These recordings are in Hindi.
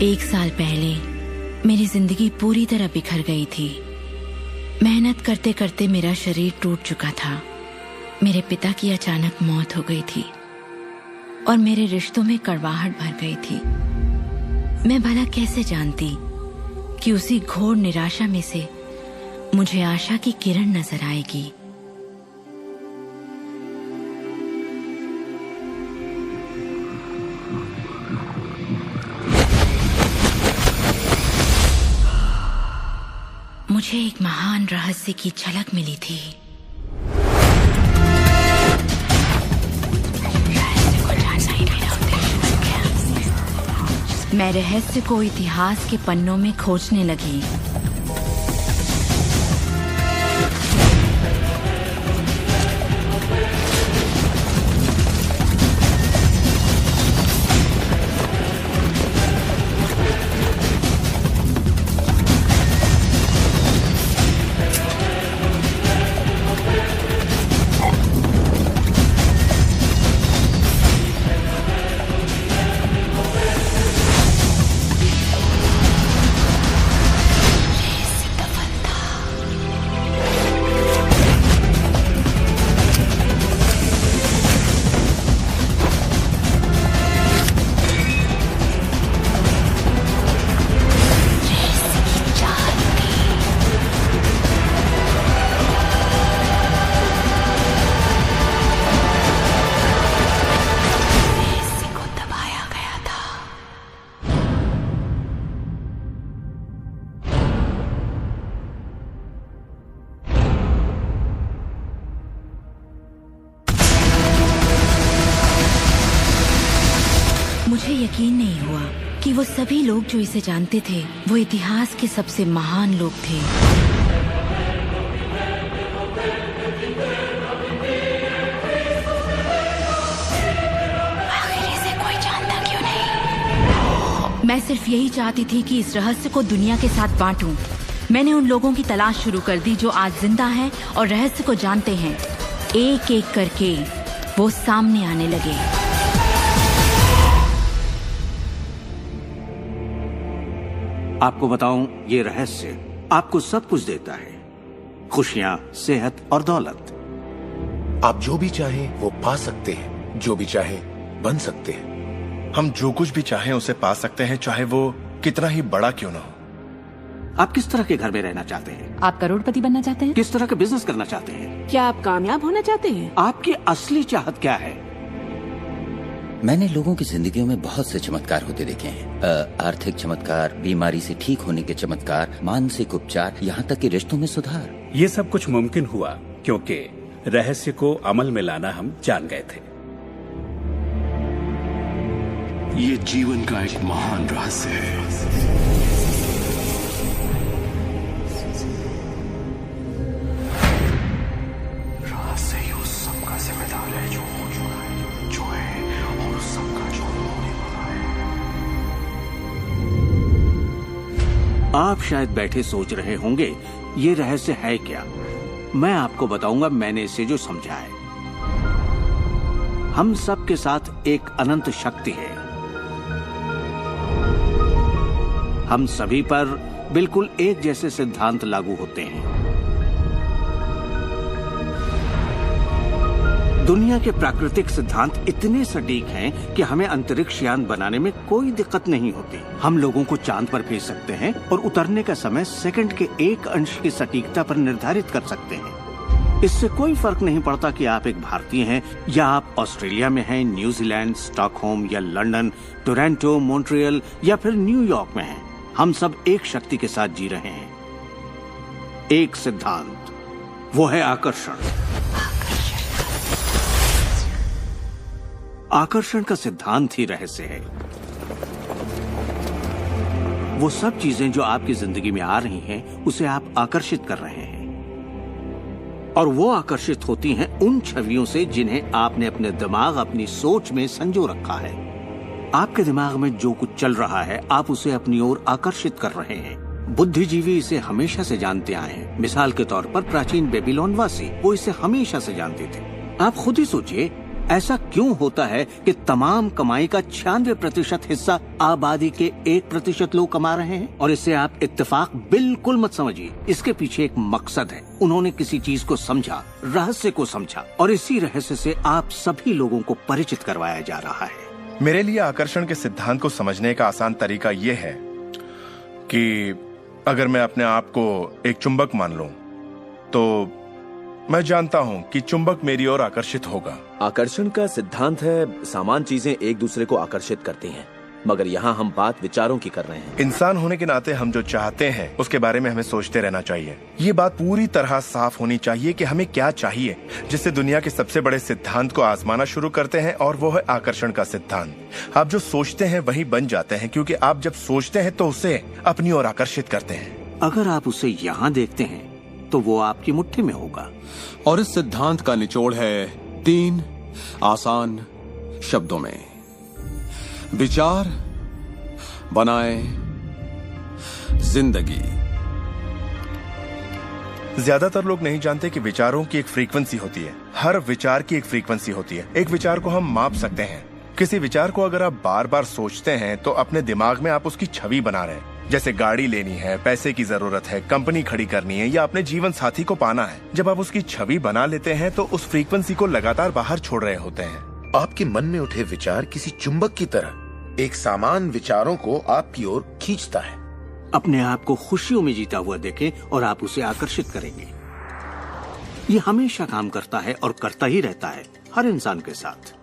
1 साल पहले मेरी जिंदगी पूरी तरह बिखर गई थी। मेहनत करते करते मेरा शरीर टूट चुका था। मेरे पिता की अचानक मौत हो गई थी और मेरे रिश्तों में कड़वाहट भर गई थी। मैं भला कैसे जानती कि उसी घोर निराशा में से मुझे आशा की किरण नजर आएगी। मुझे एक महान रहस्य की झलक मिली थी। मैं रहस्य को इतिहास के पन्नों में खोजने लगी। मुझे यकीन नहीं हुआ कि वो सभी लोग जो इसे जानते थे वो इतिहास के सबसे महान लोग थे। आखिर इसे कोई जानता क्यों नहीं? मैं सिर्फ यही चाहती थी कि इस रहस्य को दुनिया के साथ बांटूं। मैंने उन लोगों की तलाश शुरू कर दी जो आज जिंदा हैं और रहस्य को जानते हैं। एक एक करके वो सामने आने लगे। आपको बताऊं, ये रहस्य आपको सब कुछ देता है, खुशियां, सेहत और दौलत। आप जो भी चाहें वो पा सकते हैं, जो भी चाहें बन सकते हैं। हम जो कुछ भी चाहें उसे पा सकते हैं, चाहे वो कितना ही बड़ा क्यों ना हो। आप किस तरह के घर में रहना चाहते हैं? आप करोड़पति बनना चाहते हैं? किस तरह का बिजनेस करना चाहते हैं? क्या आप कामयाब होना चाहते हैं? आपकी असली चाहत क्या है? मैंने लोगों की जिंदगियों में बहुत से चमत्कार होते देखे हैं। आर्थिक चमत्कार, बीमारी से ठीक होने के चमत्कार, मानसिक उपचार, यहाँ तक कि रिश्तों में सुधार। ये सब कुछ मुमकिन हुआ क्योंकि रहस्य को अमल में लाना हम जान गए थे। ये जीवन का एक महान रहस्य है। रहस्य ही उस सब का जिम्मेदार है जो हो चुका है, जो है, और उस सब का जो होने वाला है। आप शायद बैठे सोच रहे होंगे ये रहस्य है क्या। मैं आपको बताऊंगा मैंने इसे जो समझा है। हम सब के साथ एक अनंत शक्ति है। हम सभी पर बिल्कुल एक जैसे सिद्धांत लागू होते हैं। दुनिया के प्राकृतिक सिद्धांत इतने सटीक हैं कि हमें अंतरिक्ष यान बनाने में कोई दिक्कत नहीं होती। हम लोगों को चांद पर भेज सकते हैं और उतरने का समय सेकंड के 1 अंश की सटीकता पर निर्धारित कर सकते हैं। इससे कोई फर्क नहीं पड़ता कि आप एक भारतीय हैं या आप ऑस्ट्रेलिया में हैं, न्यूजीलैंड, स्टॉकहोम या लंदन, टोरंटो, मॉन्ट्रियल या फिर न्यूयॉर्क में हैं। हम सब एक शक्ति के साथ जी रहे हैं, एक सिद्धांत, वो है आकर्षण। आकर्षण का सिद्धांत ही रहस्य है। वो सब चीजें जो आपकी जिंदगी में आ रही हैं, उसे आप आकर्षित कर रहे हैं, और वो आकर्षित होती हैं उन छवियों से जिन्हें आपने अपने दिमाग, अपनी सोच में संजो रखा है। आपके दिमाग में जो कुछ चल रहा है, आप उसे अपनी ओर आकर्षित कर रहे हैं। बुद्धिजीवी इसे हमेशा से जानते आए हैं। मिसाल के तौर पर प्राचीन बेबीलोन वासी, वो इसे हमेशा से जानते थे। आप खुद ही सोचिए, ऐसा क्यों होता है कि तमाम कमाई का 96% हिस्सा आबादी के 1% लोग कमा रहे हैं? और इससे आप इत्तेफाक बिल्कुल मत समझिए, इसके पीछे एक मकसद है। उन्होंने किसी चीज को समझा, रहस्य को समझा, और इसी रहस्य से आप सभी लोगों को परिचित करवाया जा रहा है। मेरे लिए आकर्षण के सिद्धांत को समझने का आसान तरीका यह है कि अगर मैं अपने आप को एक चुंबक मान लूं, तो मैं जानता हूं कि चुंबक मेरी ओर आकर्षित होगा। आकर्षण का सिद्धांत है समान चीजें एक दूसरे को आकर्षित करती हैं, मगर यहाँ हम बात विचारों की कर रहे हैं। इंसान होने के नाते हम जो चाहते हैं उसके बारे में हमें सोचते रहना चाहिए। ये बात पूरी तरह साफ होनी चाहिए कि हमें क्या चाहिए, जिससे दुनिया के सबसे बड़े सिद्धांत को आजमाना शुरू करते हैं, और वो है आकर्षण का सिद्धांत। आप जो सोचते हैं वही बन जाते हैं, क्योंकि आप जब सोचते हैं तो उसे अपनी ओर आकर्षित करते हैं। अगर आप उसे यहाँ देखते हैं तो वो आपकी मुट्ठी में होगा। और इस सिद्धांत का निचोड़ है 3 आसान शब्दों में: विचार बनाए जिंदगी। ज्यादातर लोग नहीं जानते कि विचारों की एक फ्रीक्वेंसी होती है। हर विचार की एक फ्रीक्वेंसी होती है। एक विचार को हम माप सकते हैं। किसी विचार को अगर आप बार बार सोचते हैं तो अपने दिमाग में आप उसकी छवि बना रहे हैं। जैसे गाड़ी लेनी है, पैसे की जरूरत है, कंपनी खड़ी करनी है, या अपने जीवन साथी को पाना है। जब आप उसकी छवि बना लेते हैं तो उस फ्रीक्वेंसी को लगातार बाहर छोड़ रहे होते हैं। आपके मन में उठे विचार किसी चुंबक की तरह एक सामान विचारों को आपकी ओर खींचता है। अपने आप को खुशियों में जीता हुआ देखें और आप उसे आकर्षित करेंगे। ये हमेशा काम करता है और करता ही रहता है, हर इंसान के साथ।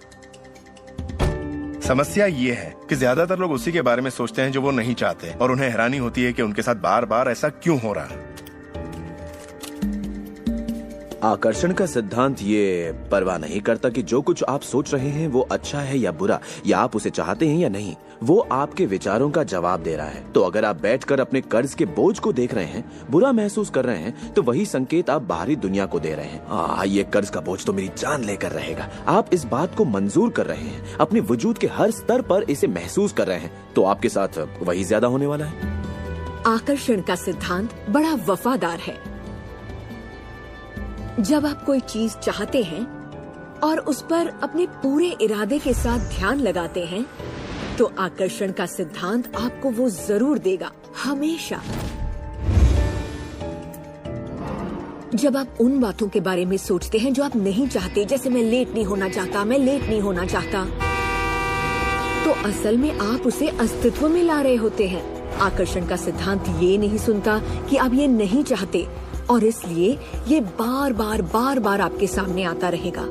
समस्या ये है कि ज्यादातर लोग उसी के बारे में सोचते हैं जो वो नहीं चाहते, और उन्हें हैरानी होती है कि उनके साथ बार बार ऐसा क्यों हो रहा है। आकर्षण का सिद्धांत ये परवाह नहीं करता कि जो कुछ आप सोच रहे हैं वो अच्छा है या बुरा, या आप उसे चाहते हैं या नहीं। वो आपके विचारों का जवाब दे रहा है। तो अगर आप बैठकर अपने कर्ज के बोझ को देख रहे हैं, बुरा महसूस कर रहे हैं, तो वही संकेत आप बाहरी दुनिया को दे रहे हैं। ये कर्ज का बोझ तो मेरी जान लेकर रहेगा। आप इस बात को मंजूर कर रहे हैं, अपने वजूद के हर स्तर पर इसे महसूस कर रहे हैं, तो आपके साथ वही ज्यादा होने वाला है। आकर्षण का सिद्धांत बड़ा वफादार है। जब आप कोई चीज चाहते हैं और उस पर अपने पूरे इरादे के साथ ध्यान लगाते हैं, तो आकर्षण का सिद्धांत आपको वो जरूर देगा, हमेशा। जब आप उन बातों के बारे में सोचते हैं जो आप नहीं चाहते, जैसे मैं लेट नहीं होना चाहता, मैं लेट नहीं होना चाहता, तो असल में आप उसे अस्तित्व में ला रहे होते हैं। आकर्षण का सिद्धांत ये नहीं सुनता कि आप ये नहीं चाहते, और इसलिए ये बार बार आपके सामने आता रहेगा।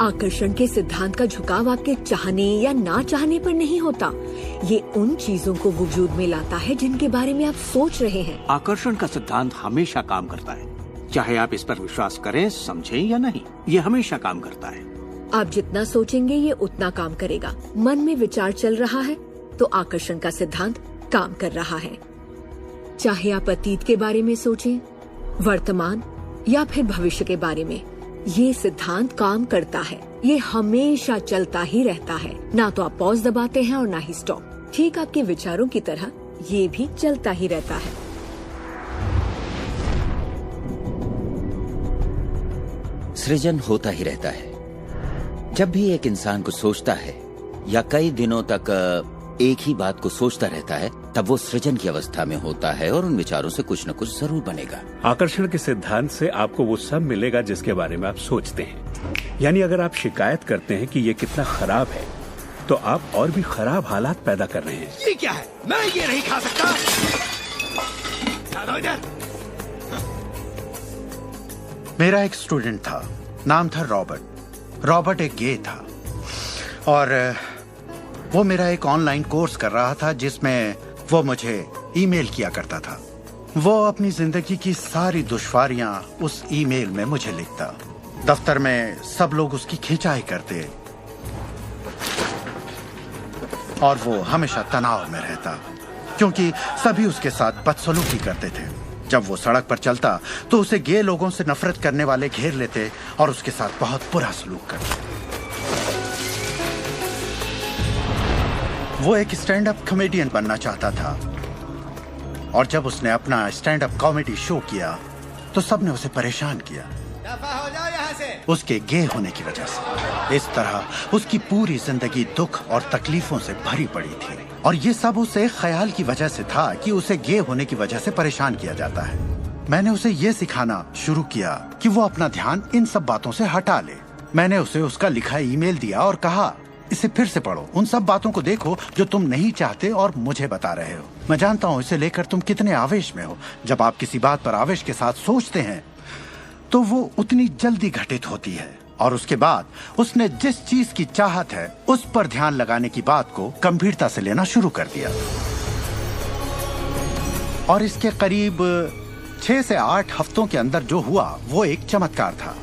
आकर्षण के सिद्धांत का झुकाव आपके चाहने या ना चाहने पर नहीं होता। ये उन चीजों को वजूद में लाता है जिनके बारे में आप सोच रहे हैं। आकर्षण का सिद्धांत हमेशा काम करता है, चाहे आप इस पर विश्वास करें, समझें या नहीं। ये हमेशा काम करता है। आप जितना सोचेंगे ये उतना काम करेगा। मन में विचार चल रहा है तो आकर्षण का सिद्धांत काम कर रहा है। चाहे आप अतीत के बारे में सोचें, वर्तमान या फिर भविष्य के बारे में, ये सिद्धांत काम करता है। ये हमेशा चलता ही रहता है। ना तो आप पॉज दबाते हैं और ना ही स्टॉप। ठीक आपके विचारों की तरह ये भी चलता ही रहता है। सृजन होता ही रहता है। जब भी एक इंसान को सोचता है या कई दिनों तक एक ही बात को सोचता रहता है, तब वो सृजन की अवस्था में होता है और उन विचारों से कुछ न कुछ जरूर बनेगा। आकर्षण के सिद्धांत से आपको वो सब मिलेगा जिसके बारे में आप सोचते हैं। यानी अगर आप शिकायत करते हैं कि ये कितना खराब है, तो आप और भी खराब हालात पैदा कर रहे हैं। ये क्या है? मैं ये नहीं खा सकता। मेरा एक स्टूडेंट था, नाम था रॉबर्ट। रॉबर्ट एक गे था और वो मेरा एक ऑनलाइन कोर्स कर रहा था जिसमें वो मुझे ईमेल किया करता था। वो अपनी जिंदगी की सारी दुश्वारियां उस ईमेल में मुझे लिखता। दफ्तर में सब लोग उसकी खिंचाई करते और वो हमेशा तनाव में रहता, क्योंकि सभी उसके साथ बदसलूकी करते थे। जब वो सड़क पर चलता तो उसे गे लोगों से नफरत करने वाले घेर लेते और उसके साथ बहुत बुरा सलूक करते। वो एक स्टैंड अप कॉमेडियन बनना चाहता था और जब उसने अपना स्टैंड अप कॉमेडी शो किया तो सबने उसे परेशान किया, दफा हो जाओ यहाँ से, उसके गे होने की वजह से। इस तरह उसकी पूरी जिंदगी दुख और तकलीफों से भरी पड़ी थी, और ये सब उसे ख्याल की वजह से था कि उसे गे होने की वजह से परेशान किया जाता है। मैंने उसे ये सिखाना शुरू किया कि वो अपना ध्यान इन सब बातों से हटा ले। मैंने उसे उसका लिखा ईमेल दिया और कहा, इसे फिर से पढ़ो, उन सब बातों को देखो जो तुम नहीं चाहते और मुझे बता रहे हो। मैं जानता हूँ इसे लेकर तुम कितने आवेश में हो। जब आप किसी बात पर आवेश के साथ सोचते हैं तो वो उतनी जल्दी घटित होती है। और उसके बाद उसने जिस चीज की चाहत है उस पर ध्यान लगाने की बात को गंभीरता से लेना शुरू कर दिया। और इसके करीब 6 से 8 हफ्तों के अंदर जो हुआ वो एक चमत्कार था।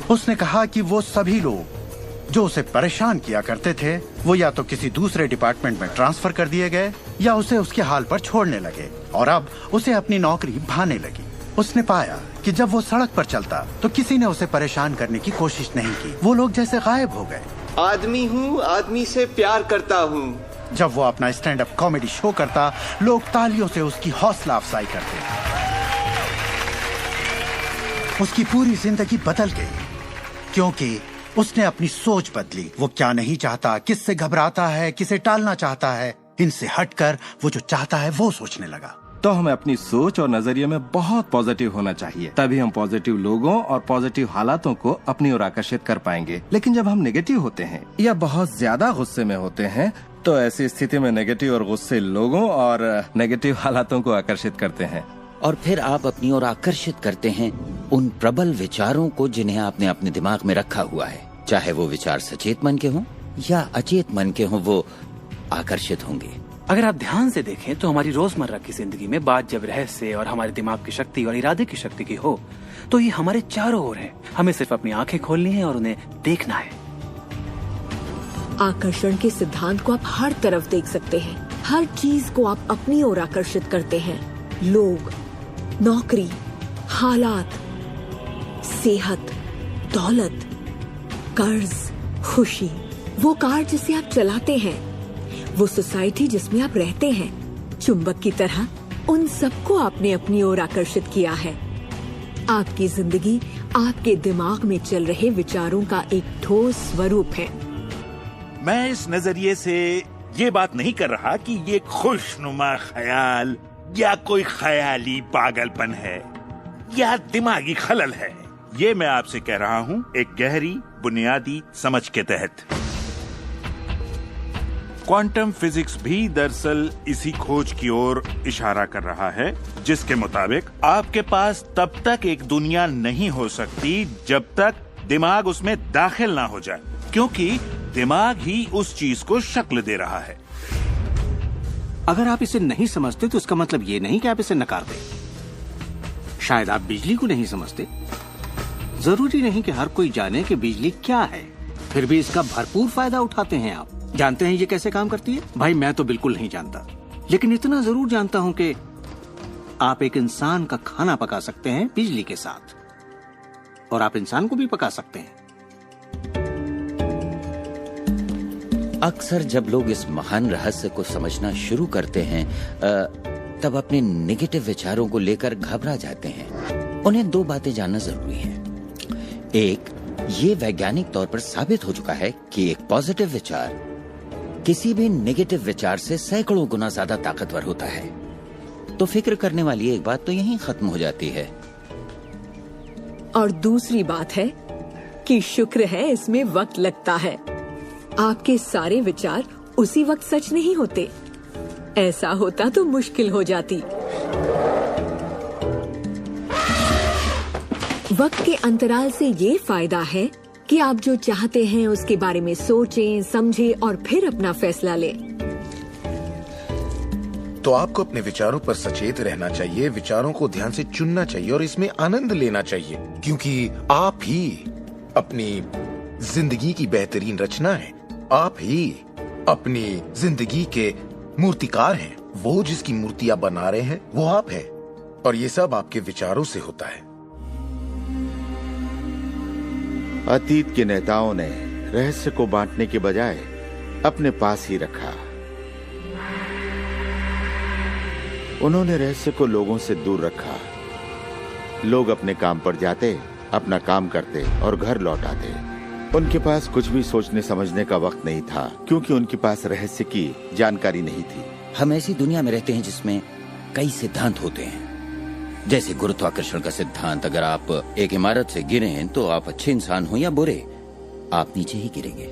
उसने कहा कि वो सभी लोग जो उसे परेशान किया करते थे वो या तो किसी दूसरे डिपार्टमेंट में ट्रांसफर कर दिए गए या उसे उसके हाल पर छोड़ने लगे, और अब उसे अपनी नौकरी भाने लगी। उसने पाया कि जब वो सड़क पर चलता तो किसी ने उसे परेशान करने की कोशिश नहीं की। वो लोग जैसे गायब हो गए। आदमी हूँ, आदमी से प्यार करता हूँ। जब वो अपना स्टैंड अप कॉमेडी शो करता, लोग तालियों से उसकी हौसला अफजाई करते। उसकी पूरी जिंदगी बदल गई क्योंकि उसने अपनी सोच बदली। वो क्या नहीं चाहता, किससे घबराता है, किसे टालना चाहता है, इनसे हटकर वो जो चाहता है वो सोचने लगा। तो हमें अपनी सोच और नजरिए में बहुत पॉजिटिव होना चाहिए, तभी हम पॉजिटिव लोगों और पॉजिटिव हालातों को अपनी ओर आकर्षित कर पाएंगे। लेकिन जब हम नेगेटिव होते हैं या बहुत ज्यादा गुस्से में होते हैं तो ऐसी स्थिति में नेगेटिव और गुस्से लोगों और नेगेटिव हालातों को आकर्षित करते हैं, और फिर आप अपनी ओर आकर्षित करते हैं उन प्रबल विचारों को जिन्हें आपने अपने दिमाग में रखा हुआ है। चाहे वो विचार सचेत मन के हों या अचेत मन के हों, वो आकर्षित होंगे। अगर आप ध्यान से देखें तो हमारी रोजमर्रा की जिंदगी में बात जब रहस्य और हमारे दिमाग की शक्ति और इरादे की शक्ति की हो तो ये हमारे चारों ओर है। हमें सिर्फ अपनी आंखें खोलनी है और उन्हें देखना है। आकर्षण के सिद्धांत को आप हर तरफ देख सकते हैं। हर चीज को आप अपनी ओर आकर्षित करते हैं। लोग, नौकरी, हालात, सेहत, दौलत, कर्ज, खुशी, वो कार जिसे आप चलाते हैं, वो सोसाइटी जिसमें आप रहते हैं, चुंबक की तरह उन सबको आपने अपनी ओर आकर्षित किया है। आपकी जिंदगी आपके दिमाग में चल रहे विचारों का एक ठोस स्वरूप है। मैं इस नजरिए से ये बात नहीं कर रहा कि ये खुशनुमा ख्याल या कोई ख्याली पागलपन है या दिमागी खलल है। ये मैं आपसे कह रहा हूँ एक गहरी बुनियादी समझ के तहत। क्वांटम फिजिक्स भी दरअसल इसी खोज की ओर इशारा कर रहा है जिसके मुताबिक आपके पास तब तक एक दुनिया नहीं हो सकती जब तक दिमाग उसमें दाखिल ना हो जाए, क्योंकि दिमाग ही उस चीज को शक्ल दे रहा है। अगर आप इसे नहीं समझते तो इसका मतलब ये नहीं कि आप इसे नकार दें। शायद आप बिजली को नहीं समझते। जरूरी नहीं कि हर कोई जाने कि बिजली क्या है, फिर भी इसका भरपूर फायदा उठाते हैं आप। जानते हैं ये कैसे काम करती है? भाई मैं तो बिल्कुल नहीं जानता, लेकिन इतना जरूर जानता हूं कि आप एक इंसान का खाना पका सकते हैं बिजली के साथ, और आप इंसान को भी पका सकते हैं। अक्सर जब लोग इस महान रहस्य को समझना शुरू करते हैं तब अपने नेगेटिव विचारों को लेकर घबरा जाते हैं। उन्हें 2 बातें जानना जरूरी है। एक, ये वैज्ञानिक तौर पर साबित हो चुका है कि एक पॉजिटिव विचार किसी भी नेगेटिव विचार से सैकड़ों गुना ज्यादा ताकतवर होता है। तो फिक्र करने वाली एक बात तो यहीं खत्म हो जाती है। और दूसरी बात है कि शुक्र है इसमें वक्त लगता है। आपके सारे विचार उसी वक्त सच नहीं होते। ऐसा होता तो मुश्किल हो जाती। वक्त के अंतराल से ये फायदा है कि आप जो चाहते हैं उसके बारे में सोचें, समझें और फिर अपना फैसला लें। तो आपको अपने विचारों पर सचेत रहना चाहिए, विचारों को ध्यान से चुनना चाहिए और इसमें आनंद लेना चाहिए, क्योंकि आप ही अपनी जिंदगी की बेहतरीन रचना है। आप ही अपनी जिंदगी के मूर्तिकार हैं। वो जिसकी मूर्तियां बना रहे हैं वो आप हैं, और ये सब आपके विचारों से होता है। अतीत के नेताओं ने रहस्य को बांटने के बजाय अपने पास ही रखा। उन्होंने रहस्य को लोगों से दूर रखा। लोग अपने काम पर जाते, अपना काम करते और घर लौट आते। उनके पास कुछ भी सोचने समझने का वक्त नहीं था, क्योंकि उनके पास रहस्य की जानकारी नहीं थी। हम ऐसी दुनिया में रहते हैं जिसमें कई सिद्धांत होते हैं, जैसे गुरुत्वाकर्षण का सिद्धांत। अगर आप एक इमारत से गिरे तो आप अच्छे इंसान हो या बुरे, आप नीचे ही गिरेंगे।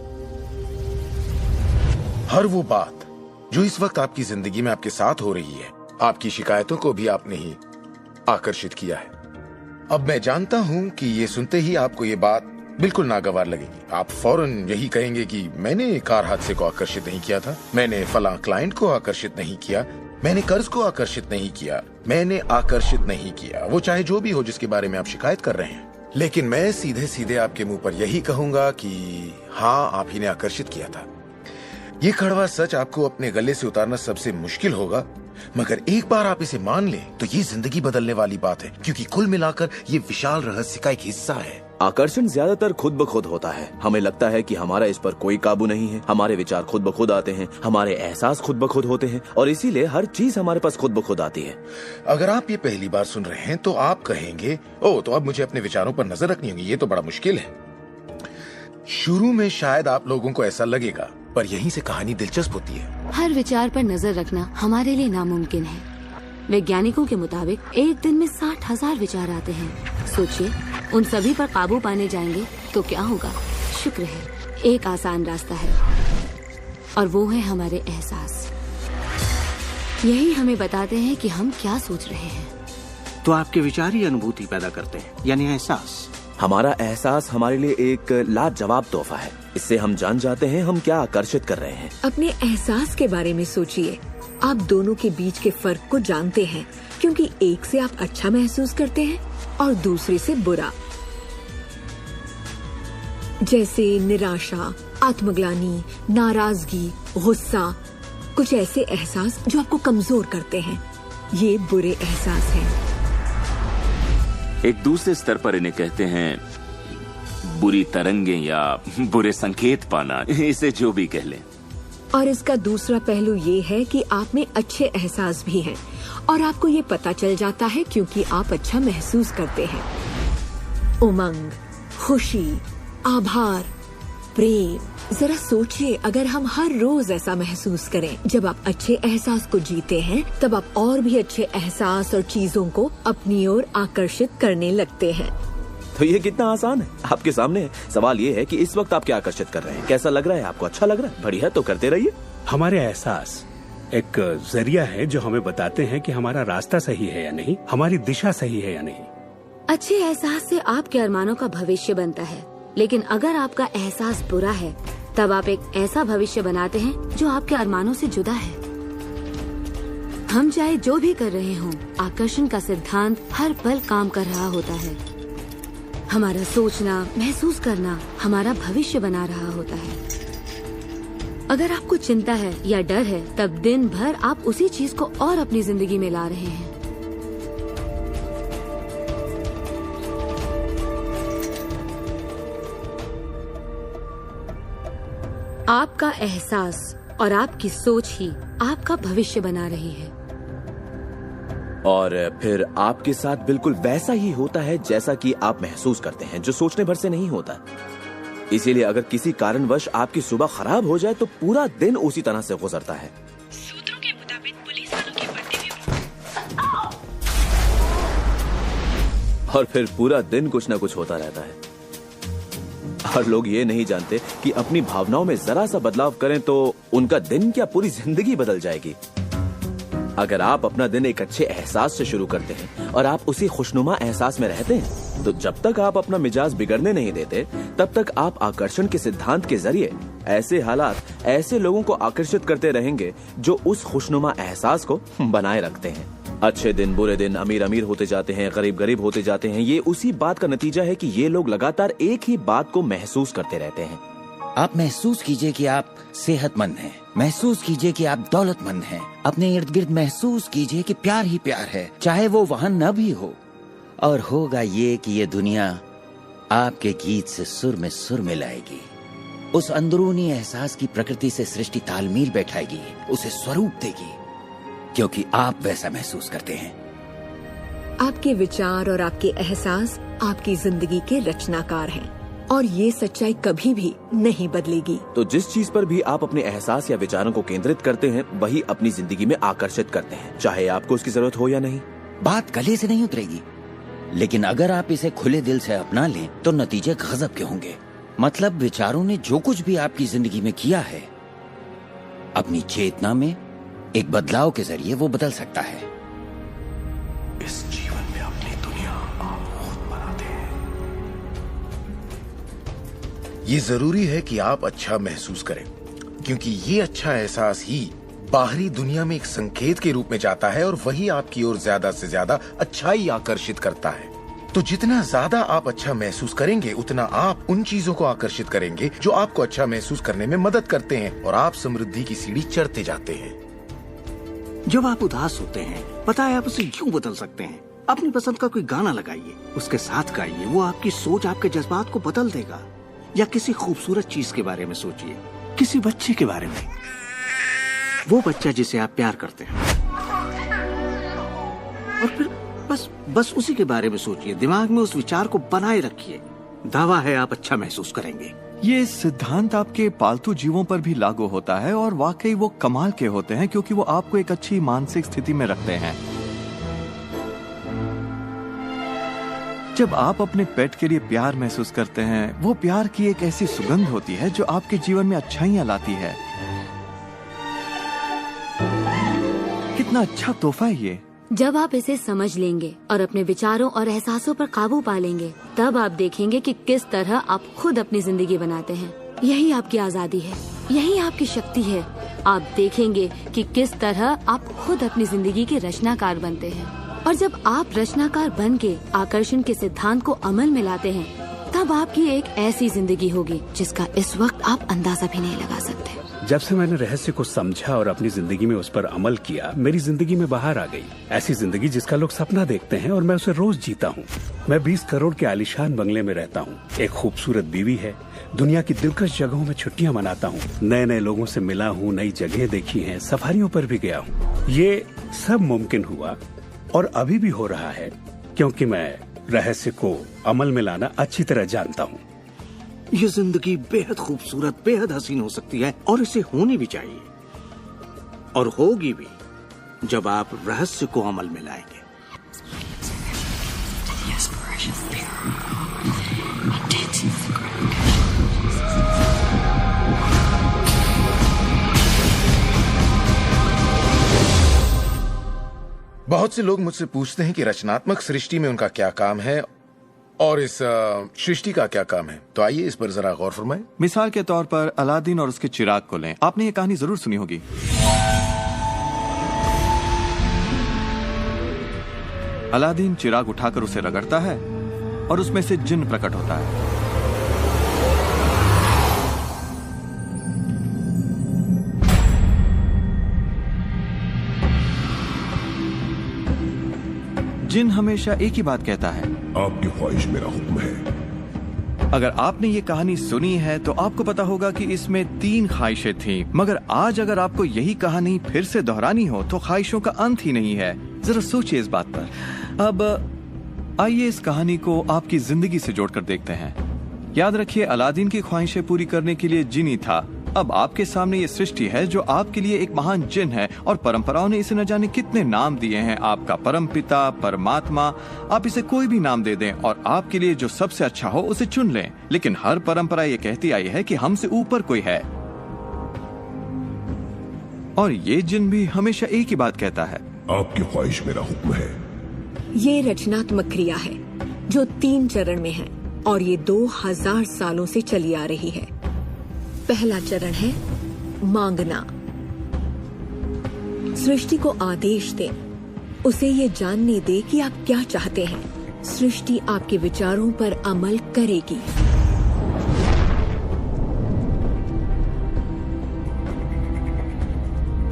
हर वो बात जो इस वक्त आपकी जिंदगी में आपके साथ हो रही है, आपकी शिकायतों को भी आपने ही आकर्षित किया है। अब मैं जानता हूं कि ये सुनते ही आपको ये बात बिल्कुल नागवार लगेगी। आप फौरन यही कहेंगे कि मैंने कार हादसे को आकर्षित नहीं किया था, मैंने फलां क्लाइंट को आकर्षित नहीं किया, मैंने कर्ज को आकर्षित नहीं किया, मैंने आकर्षित नहीं किया, वो चाहे जो भी हो जिसके बारे में आप शिकायत कर रहे हैं। लेकिन मैं सीधे सीधे आपके मुंह पर यही कहूंगा कि हाँ, आप ही ने आकर्षित किया था। ये कड़वा सच आपको अपने गले से उतारना सबसे मुश्किल होगा, मगर एक बार आप इसे मान लें तो ये जिंदगी बदलने वाली बात है, क्योंकि कुल मिलाकर ये विशाल रहस्य का एक हिस्सा है। आकर्षण ज्यादातर खुद ब खुद होता है। हमें लगता है कि हमारा इस पर कोई काबू नहीं है। हमारे विचार खुद ब खुद आते हैं, हमारे एहसास खुद ब खुद होते हैं, और इसीलिए हर चीज हमारे पास खुद ब खुद आती है। अगर आप ये पहली बार सुन रहे हैं तो आप कहेंगे, ओह, तो अब मुझे अपने विचारों पर नजर रखनी होगी, ये तो बड़ा मुश्किल है। शुरू में शायद आप लोगों को ऐसा लगेगा, पर यहीं से कहानी दिलचस्प होती है। हर विचार पर नजर रखना हमारे लिए नामुमकिन है। वैज्ञानिकों के मुताबिक एक दिन में 60,000 विचार आते हैं। सोचिए, उन सभी पर काबू पाने जाएंगे तो क्या होगा? शुक्र है, एक आसान रास्ता है, और वो है हमारे एहसास। यही हमें बताते हैं कि हम क्या सोच रहे हैं। तो आपके विचार ही अनुभूति पैदा करते हैं, यानी एहसास। हमारा एहसास हमारे लिए एक लाजवाब तोहफा है। इससे हम जान जाते हैं हम क्या आकर्षित कर रहे हैं। अपने एहसास के बारे में सोचिए। आप दोनों के बीच के फर्क को जानते हैं, क्योंकि एक से आप अच्छा महसूस करते हैं और दूसरे से बुरा। जैसे निराशा, आत्मग्लानि, नाराजगी, गुस्सा, कुछ ऐसे एहसास जो आपको कमजोर करते हैं, ये बुरे एहसास हैं। एक दूसरे स्तर पर इन्हें कहते हैं बुरी तरंगें या बुरे संकेत पाना, इसे जो भी कह लें। और इसका दूसरा पहलू ये है कि आप में अच्छे एहसास भी हैं, और आपको ये पता चल जाता है क्योंकि आप अच्छा महसूस करते हैं। उमंग, खुशी, आभार, प्रेम। जरा सोचिए, अगर हम हर रोज ऐसा महसूस करें। जब आप अच्छे एहसास को जीते हैं, तब आप और भी अच्छे एहसास और चीजों को अपनी ओर आकर्षित करने लगते हैं। तो ये कितना आसान है, आपके सामने है। सवाल ये है कि इस वक्त आप क्या आकर्षित कर रहे हैं। कैसा लग रहा है आपको? अच्छा लग रहा है? बढ़िया, तो करते रहिए। हमारे एहसास एक जरिया है जो हमें बताते हैं कि हमारा रास्ता सही है या नहीं, हमारी दिशा सही है या नहीं। अच्छे एहसास से आपके अरमानों का भविष्य बनता है, लेकिन अगर आपका एहसास बुरा है, तब आप एक ऐसा भविष्य बनाते हैं जो आपके अरमानों से जुदा है। हम चाहे जो भी कर रहे हों, आकर्षण का सिद्धांत हर पल काम कर रहा होता है। हमारा सोचना, महसूस करना हमारा भविष्य बना रहा होता है। अगर आपको चिंता है या डर है, तब दिन भर आप उसी चीज को और अपनी जिंदगी में ला रहे हैं। आपका एहसास और आपकी सोच ही आपका भविष्य बना रही है। और फिर आपके साथ बिल्कुल वैसा ही होता है जैसा कि आप महसूस करते हैं, जो सोचने भर से नहीं होता। इसीलिए अगर किसी कारणवश आपकी सुबह खराब हो जाए तो पूरा दिन उसी तरह से गुजरता है। सूत्रों के मुताबिक पुलिस वालों के पट्टे भी और फिर पूरा दिन कुछ न कुछ होता रहता है। और लोग ये नहीं जानते कि अपनी भावनाओं में जरा सा बदलाव करें तो उनका दिन क्या पूरी जिंदगी बदल जाएगी। अगर आप अपना दिन एक अच्छे एहसास से शुरू करते हैं और आप उसी खुशनुमा एहसास में रहते हैं, तो जब तक आप अपना मिजाज बिगड़ने नहीं देते, तब तक आप आकर्षण के सिद्धांत के जरिए ऐसे हालात, ऐसे लोगों को आकर्षित करते रहेंगे जो उस खुशनुमा एहसास को बनाए रखते हैं। अच्छे दिन, बुरे दिन, अमीर अमीर होते जाते हैं, गरीब गरीब होते जाते हैं। ये उसी बात का नतीजा है कि ये लोग लगातार एक ही बात को महसूस करते रहते हैं। आप महसूस कीजिए कि आप सेहतमंद हैं, महसूस कीजिए कि आप दौलतमंद हैं, अपने इर्द गिर्द महसूस कीजिए कि प्यार ही प्यार है, चाहे वो वहाँ न भी हो। और होगा ये कि ये दुनिया आपके गीत से सुर में सुर मिलाएगी। उस अंदरूनी एहसास की प्रकृति से सृष्टि तालमेल बैठाएगी, उसे स्वरूप देगी, क्योंकि आप वैसा महसूस करते हैं। आपके विचार और आपके एहसास आपकी जिंदगी के रचनाकार हैं, और ये सच्चाई कभी भी नहीं बदलेगी। तो जिस चीज पर भी आप अपने एहसास या विचारों को केंद्रित करते हैं वही अपनी जिंदगी में आकर्षित करते हैं, चाहे आपको उसकी जरूरत हो या नहीं। बात गले से नहीं उतरेगी, लेकिन अगर आप इसे खुले दिल से अपना लें तो नतीजे गजब के होंगे। मतलब विचारों ने जो कुछ भी आपकी जिंदगी में किया है, अपनी चेतना में एक बदलाव के जरिए वो बदल सकता है। इस जीवन में अपनी दुनिया आप खुद बनाते हैं। ये जरूरी है कि आप अच्छा महसूस करें, क्योंकि ये अच्छा एहसास ही बाहरी दुनिया में एक संकेत के रूप में जाता है और वही आपकी ओर ज्यादा से ज्यादा अच्छाई आकर्षित करता है। तो जितना ज्यादा आप अच्छा महसूस करेंगे उतना आप उन चीजों को आकर्षित करेंगे जो आपको अच्छा महसूस करने में मदद करते हैं और आप समृद्धि की सीढ़ी चढ़ते जाते हैं। जब आप उदास होते हैं, पता है आप उसे क्यों बदल सकते हैं। अपनी पसंद का कोई गाना लगाइए, उसके साथ गाइए, वो आपकी सोच, आपके जज्बात को बदल देगा। या किसी खूबसूरत चीज के बारे में सोचिए, किसी बच्चे के बारे में, वो बच्चा जिसे आप प्यार करते हैं, और फिर बस उसी के बारे में सोचिए। दिमाग में उस विचार को बनाए रखिए। दावा है आप अच्छा महसूस करेंगे। ये सिद्धांत आपके पालतू जीवों पर भी लागू होता है और वाकई वो कमाल के होते हैं, क्योंकि वो आपको एक अच्छी मानसिक स्थिति में रखते हैं। जब आप अपने पेट के लिए प्यार महसूस करते हैं, वो प्यार की एक ऐसी सुगंध होती है जो आपके जीवन में अच्छाइयां लाती है। कितना अच्छा तोहफा है ये। जब आप इसे समझ लेंगे और अपने विचारों और एहसासों पर काबू पा लेंगे, तब आप देखेंगे कि किस तरह आप खुद अपनी जिंदगी बनाते हैं। यही आपकी आजादी है, यही आपकी शक्ति है। आप देखेंगे कि किस तरह आप खुद अपनी जिंदगी के रचनाकार बनते हैं। और जब आप रचनाकार बन के आकर्षण के सिद्धांत को अमल में लाते हैं, तब आपकी एक ऐसी जिंदगी होगी जिसका इस वक्त आप अंदाजा भी नहीं लगा सकते। जब से मैंने रहस्य को समझा और अपनी जिंदगी में उस पर अमल किया, मेरी जिंदगी में बाहर आ गई ऐसी जिंदगी जिसका लोग सपना देखते हैं और मैं उसे रोज जीता हूँ। मैं 20 करोड़ के आलीशान बंगले में रहता हूँ, एक खूबसूरत बीवी है, दुनिया की दिलकश जगहों में छुट्टियाँ मनाता हूँ, नए नए लोगों से मिला हूँ, नई जगह देखी हैं, सफारियों पर भी गया हूँ। ये सब मुमकिन हुआ और अभी भी हो रहा है क्योंकि मैं रहस्य को अमल में लाना अच्छी तरह जानता हूँ। ये जिंदगी बेहद खूबसूरत, बेहद हसीन हो सकती है और इसे होनी भी चाहिए, और होगी भी जब आप रहस्य को अमल में लाएंगे। बहुत से लोग मुझसे पूछते हैं कि रचनात्मक सृष्टि में उनका क्या काम है और इस सृष्टि का क्या काम है। तो आइए इस पर जरा गौर फरमाएं। मिसाल के तौर पर अलादीन और उसके चिराग को लें। आपने ये कहानी जरूर सुनी होगी। अलादीन चिराग उठाकर उसे रगड़ता है और उसमें से जिन्न प्रकट होता है। जिन हमेशा एक ही बात कहता है, आपकी ख्वाहिश मेरा हुक्म है। अगर आपने ये कहानी सुनी है तो आपको पता होगा कि इसमें 3 ख्वाहिशें थीं, मगर आज अगर आपको यही कहानी फिर से दोहरानी हो तो ख्वाहिशों का अंत ही नहीं है। जरा सोचिए इस बात पर। अब आइए इस कहानी को आपकी जिंदगी से जोड़कर देखते हैं। याद रखिए, अलादीन की ख्वाहिशें पूरी करने के लिए जिनी था। अब आपके सामने ये सृष्टि है जो आपके लिए एक महान जिन है और परंपराओं ने इसे न जाने कितने नाम दिए हैं। आपका परमपिता, परमात्मा, आप इसे कोई भी नाम दे दें और आपके लिए जो सबसे अच्छा हो उसे चुन लें। लेकिन हर परंपरा ये कहती आई है कि हमसे ऊपर कोई है, और ये जिन भी हमेशा एक ही बात कहता है, आपकी ख्वाहिश मेरा हुक्म है। ये रचनात्मक क्रिया है जो 3 चरण में है और ये 2000 सालों से चली आ रही है। पहला चरण है मांगना। सृष्टि को आदेश दें, उसे ये जानने दे कि आप क्या चाहते हैं। सृष्टि आपके विचारों पर अमल करेगी।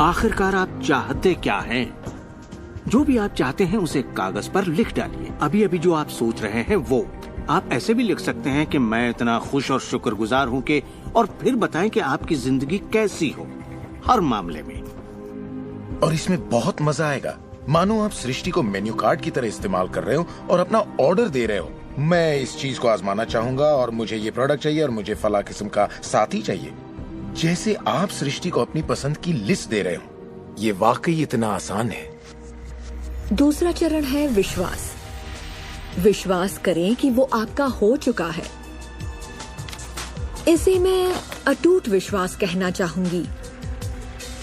आखिरकार आप चाहते क्या हैं? जो भी आप चाहते हैं उसे कागज पर लिख डालिए। अभी अभी जो आप सोच रहे हैं वो आप ऐसे भी लिख सकते हैं कि मैं इतना खुश और शुक्रगुजार हूं कि, और फिर बताएं कि आपकी जिंदगी कैसी हो हर मामले में। और इसमें बहुत मजा आएगा। मानो आप सृष्टि को मेन्यू कार्ड की तरह इस्तेमाल कर रहे हो और अपना ऑर्डर दे रहे हो। मैं इस चीज को आजमाना चाहूंगा और मुझे ये प्रोडक्ट चाहिए और मुझे फला किस्म का साथी चाहिए। जैसे आप सृष्टि को अपनी पसंद की लिस्ट दे रहे हो। ये वाकई इतना आसान है। दूसरा चरण है विश्वास। विश्वास करें कि वो आपका हो चुका है। इसे मैं अटूट विश्वास कहना चाहूंगी।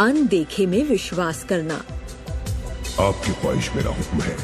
अनदेखे में विश्वास करना। आपकी ख्वाहिश मेरा हुक्म है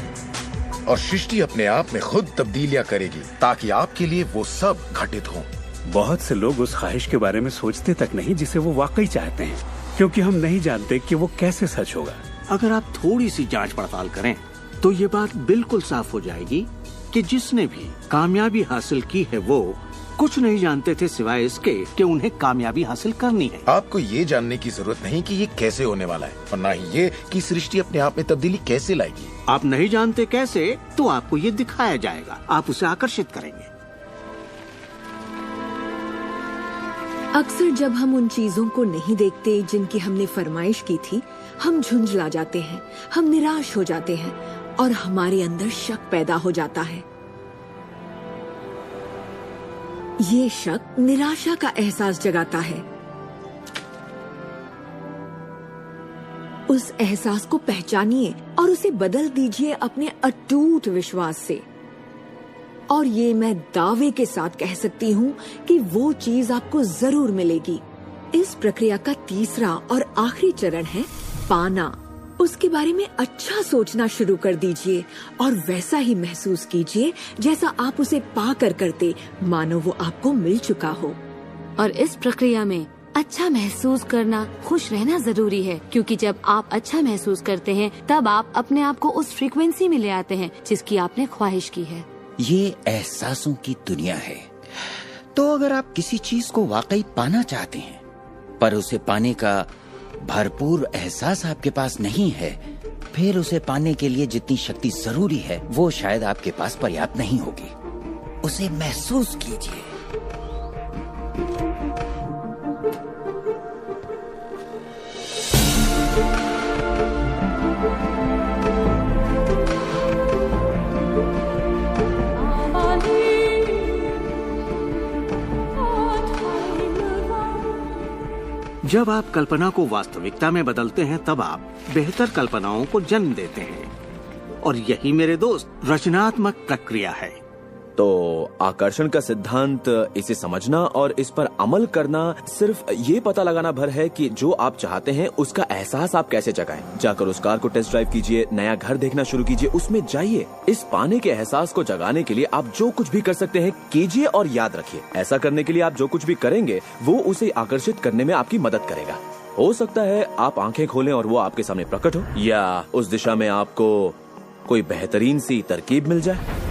और सृष्टि अपने आप में खुद तब्दीलियां करेगी ताकि आपके लिए वो सब घटित हो। बहुत से लोग उस ख्वाहिश के बारे में सोचते तक नहीं जिसे वो वाकई चाहते हैं, क्योंकि हम नहीं जानते कि वो कैसे सच होगा। अगर आप थोड़ी सी जांच पड़ताल करें तो ये बात बिल्कुल साफ हो जाएगी कि जिसने भी कामयाबी हासिल की है वो कुछ नहीं जानते थे सिवाय इसके कि उन्हें कामयाबी हासिल करनी है। आपको ये जानने की जरूरत नहीं कि ये कैसे होने वाला है और ना ही ये कि सृष्टि अपने आप में तब्दीली कैसे लाएगी। आप नहीं जानते कैसे, तो आपको ये दिखाया जाएगा। आप उसे आकर्षित करेंगे। अक्सर जब हम उन चीजों को नहीं देखते जिनकी हमने फरमाइश की थी, हम झुंझला जाते हैं, हम निराश हो जाते हैं और हमारे अंदर शक पैदा हो जाता है। ये शक निराशा का एहसास जगाता है। उस एहसास को पहचानिए और उसे बदल दीजिए अपने अटूट विश्वास से। और ये मैं दावे के साथ कह सकती हूँ कि वो चीज आपको जरूर मिलेगी। इस प्रक्रिया का तीसरा और आखिरी चरण है पाना। उसके बारे में अच्छा सोचना शुरू कर दीजिए और वैसा ही महसूस कीजिए जैसा आप उसे पाकर करते, मानो वो आपको मिल चुका हो। और इस प्रक्रिया में अच्छा महसूस करना, खुश रहना जरूरी है, क्योंकि जब आप अच्छा महसूस करते हैं तब आप अपने आप को उस फ्रीक्वेंसी में ले आते हैं जिसकी आपने ख्वाहिश की है। ये एहसासों की दुनिया है। तो अगर आप किसी चीज को वाकई पाना चाहते हैं पर उसे पाने का भरपूर एहसास आपके पास नहीं है, फिर उसे पाने के लिए जितनी शक्ति जरूरी है वो शायद आपके पास पर्याप्त नहीं होगी। उसे महसूस कीजिए। जब आप कल्पना को वास्तविकता में बदलते हैं तब आप बेहतर कल्पनाओं को जन्म देते हैं। और यही मेरे दोस्त रचनात्मक प्रक्रिया है। तो आकर्षण का सिद्धांत, इसे समझना और इस पर अमल करना सिर्फ ये पता लगाना भर है कि जो आप चाहते हैं उसका एहसास आप कैसे जगाएं। जाकर उस कार को टेस्ट ड्राइव कीजिए, नया घर देखना शुरू कीजिए, उसमें जाइए। इस पाने के एहसास को जगाने के लिए आप जो कुछ भी कर सकते हैं कीजिए और याद रखिए, ऐसा करने के लिए आप जो कुछ भी करेंगे वो उसे आकर्षित करने में आपकी मदद करेगा। हो सकता है आप आंखें खोलें और वो आपके सामने प्रकट हो, या उस दिशा में आपको कोई बेहतरीन सी तरकीब मिल जाए।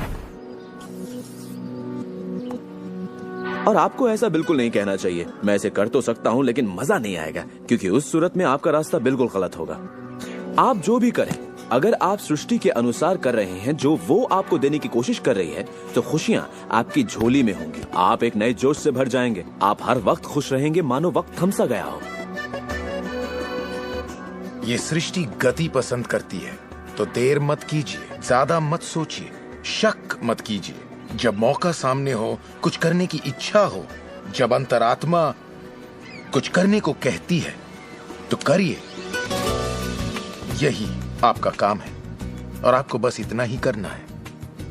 और आपको ऐसा बिल्कुल नहीं कहना चाहिए, मैं इसे कर तो सकता हूँ लेकिन मजा नहीं आएगा, क्योंकि उस सूरत में आपका रास्ता बिल्कुल गलत होगा। आप जो भी करें, अगर आप सृष्टि के अनुसार कर रहे हैं जो वो आपको देने की कोशिश कर रही है, तो खुशियाँ आपकी झोली में होंगी। आप एक नए जोश से भर जाएंगे। आप हर वक्त खुश रहेंगे मानो वक्त थम सा गया हो। ये सृष्टि गति पसंद करती है, तो देर मत कीजिए, ज्यादा मत सोचिए, शक मत कीजिए। जब मौका सामने हो, कुछ करने की इच्छा हो, जब अंतरात्मा कुछ करने को कहती है तो करिए। यही आपका काम है और आपको बस इतना ही करना है।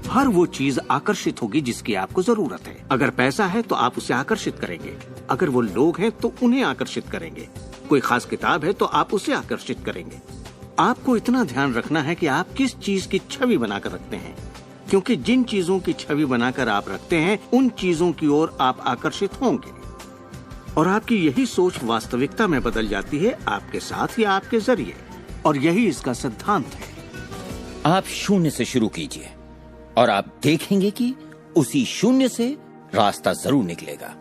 हर वो चीज आकर्षित होगी जिसकी आपको जरूरत है। अगर पैसा है तो आप उसे आकर्षित करेंगे, अगर वो लोग हैं तो उन्हें आकर्षित करेंगे, कोई खास किताब है तो आप उसे आकर्षित करेंगे। आपको इतना ध्यान रखना है कि आप किस चीज की छवि बनाकर रखते हैं, क्योंकि जिन चीजों की छवि बनाकर आप रखते हैं उन चीजों की ओर आप आकर्षित होंगे। और आपकी यही सोच वास्तविकता में बदल जाती है, आपके साथ या आपके जरिए। और यही इसका सिद्धांत है। आप शून्य से शुरू कीजिए और आप देखेंगे कि उसी शून्य से रास्ता जरूर निकलेगा।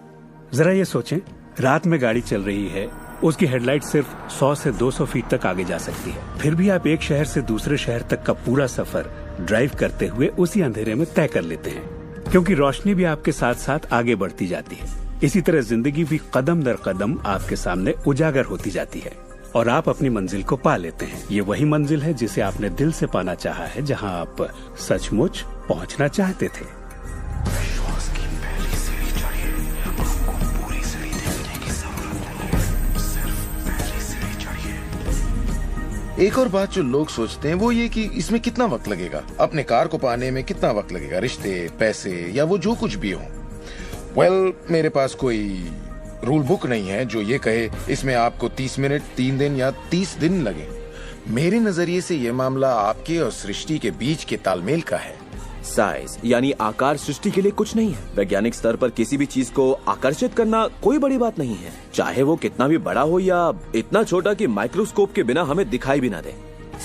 जरा ये सोचें, रात में गाड़ी चल रही है, उसकी हेडलाइट सिर्फ 100 से 200 फीट तक आगे जा सकती है, फिर भी आप एक शहर से दूसरे शहर तक का पूरा सफर ड्राइव करते हुए उसी अंधेरे में तय कर लेते हैं, क्योंकि रोशनी भी आपके साथ साथ आगे बढ़ती जाती है। इसी तरह जिंदगी भी कदम दर कदम आपके सामने उजागर होती जाती है और आप अपनी मंजिल को पा लेते हैं। ये वही मंजिल है जिसे आपने दिल से पाना चाहा है, जहां आप सचमुच पहुंचना चाहते थे। एक और बात जो लोग सोचते हैं वो ये कि इसमें कितना वक्त लगेगा, अपने कार को पाने में कितना वक्त लगेगा, रिश्ते, पैसे या वो जो कुछ भी हो। वेल, मेरे पास कोई रूल बुक नहीं है जो ये कहे इसमें आपको 30 मिनट, 3 दिन या 30 दिन लगे। मेरे नजरिए से ये मामला आपके और सृष्टि के बीच के तालमेल का है। साइज यानी आकार सृष्टि के लिए कुछ नहीं है। वैज्ञानिक स्तर पर किसी भी चीज को आकर्षित करना कोई बड़ी बात नहीं है, चाहे वो कितना भी बड़ा हो या इतना छोटा कि माइक्रोस्कोप के बिना हमें दिखाई भी ना दे।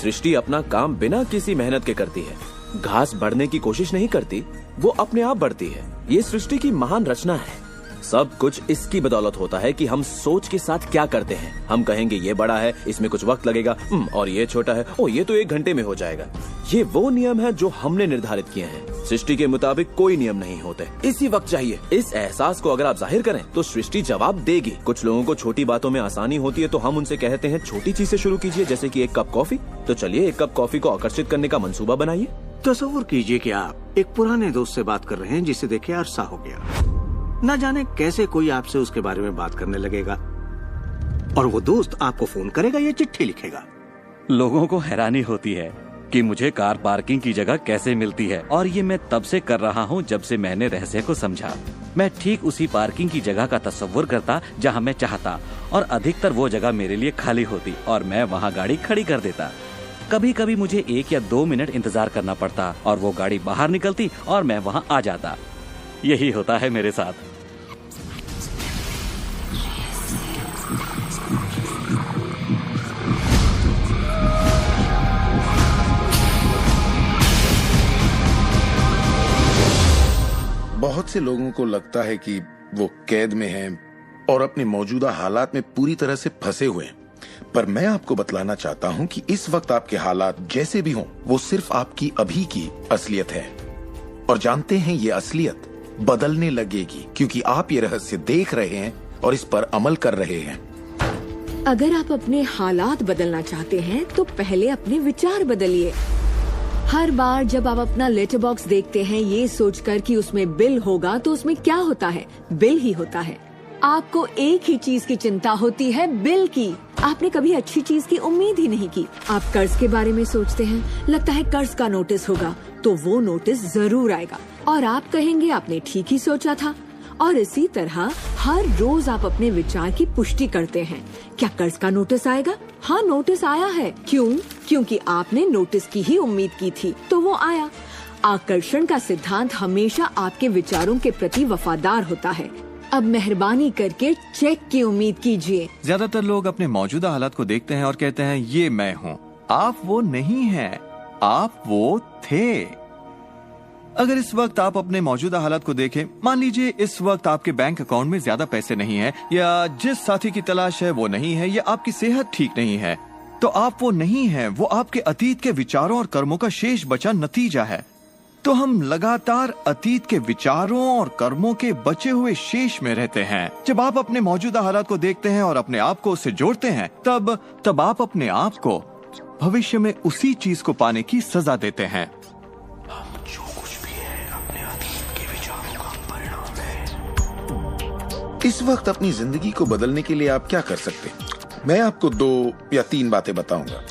सृष्टि अपना काम बिना किसी मेहनत के करती है। घास बढ़ने की कोशिश नहीं करती, वो अपने आप बढ़ती है। ये सृष्टि की महान रचना है। सब कुछ इसकी बदौलत होता है कि हम सोच के साथ क्या करते हैं। हम कहेंगे ये बड़ा है, इसमें कुछ वक्त लगेगा, और ये छोटा है, ओ ये तो 1 घंटे में हो जाएगा। ये वो नियम है जो हमने निर्धारित किए हैं। सृष्टि के मुताबिक कोई नियम नहीं होते, इसी वक्त चाहिए। इस एहसास को अगर आप जाहिर करें तो सृष्टि जवाब देगी। कुछ लोगों को छोटी बातों में आसानी होती है तो हम उनसे कहते हैं छोटी चीज से शुरू कीजिए, जैसे कि 1 कप कॉफी। तो चलिए 1 कप कॉफी को आकर्षित करने का मंसूबा बनाइए। तस्वीर कीजिए कि आप एक पुराने दोस्त से बात कर रहे हैं जिसे देखे अरसा हो गया। न जाने कैसे कोई आपसे उसके बारे में बात करने लगेगा और वो दोस्त आपको फोन करेगा या चिट्ठी लिखेगा। लोगों को हैरानी होती है कि मुझे कार पार्किंग की जगह कैसे मिलती है, और ये मैं तब से कर रहा हूँ जब से मैंने रहस्य को समझा। मैं ठीक उसी पार्किंग की जगह का तस्वुर करता जहाँ मैं चाहता, और अधिकतर वो जगह मेरे लिए खाली होती और मैं वहाँ गाड़ी खड़ी कर देता। कभी कभी मुझे 1 या 2 मिनट इंतजार करना पड़ता और वो गाड़ी बाहर निकलती और मैं वहाँ आ जाता। यही होता है मेरे साथ। बहुत से लोगों को लगता है कि वो कैद में हैं और अपने मौजूदा हालात में पूरी तरह से फंसे हुए हैं, पर मैं आपको बतलाना चाहता हूं कि इस वक्त आपके हालात जैसे भी हों, वो सिर्फ आपकी अभी की असलियत है। और जानते हैं ये असलियत बदलने लगेगी क्योंकि आप ये रहस्य देख रहे हैं और इस पर अमल कर रहे हैं। अगर आप अपने हालात बदलना चाहते हैं तो पहले अपने विचार बदलिए। हर बार जब आप अपना लेटर बॉक्स देखते हैं ये सोचकर कि उसमें बिल होगा, तो उसमें क्या होता है? बिल ही होता है। आपको एक ही चीज की चिंता होती है, बिल की। आपने कभी अच्छी चीज की उम्मीद ही नहीं की। आप कर्ज के बारे में सोचते हैं, लगता है कर्ज का नोटिस होगा, तो वो नोटिस जरूर आएगा और आप कहेंगे आपने ठीक ही सोचा था। और इसी तरह हर रोज आप अपने विचार की पुष्टि करते हैं। क्या कर्ज का नोटिस आएगा? हाँ, नोटिस आया है। क्यों? क्योंकि आपने नोटिस की ही उम्मीद की थी, तो वो आया। आकर्षण का सिद्धांत हमेशा आपके विचारों के प्रति वफादार होता है। अब मेहरबानी करके चेक की उम्मीद कीजिए। ज्यादातर लोग अपने मौजूदा हालात को देखते हैं और कहते हैं ये मैं हूँ। आप वो नहीं हैं, आप वो थे। अगर इस वक्त आप अपने मौजूदा हालात को देखें, मान लीजिए इस वक्त आपके बैंक अकाउंट में ज्यादा पैसे नहीं है, या जिस साथी की तलाश है वो नहीं है, या आपकी सेहत ठीक नहीं है, तो आप वो नहीं है। वो आपके अतीत के विचारों और कर्मों का शेष बचा नतीजा है। तो हम लगातार अतीत के विचारों और कर्मों के बचे हुए शेष में रहते हैं। जब आप अपने मौजूदा हालात को देखते हैं और अपने आप को उससे जोड़ते हैं, तब आप अपने आप को भविष्य में उसी चीज को पाने की सजा देते हैं। इस वक्त अपनी जिंदगी को बदलने के लिए आप क्या कर सकते हैं? मैं आपको 2 या 3 बातें बताऊंगा।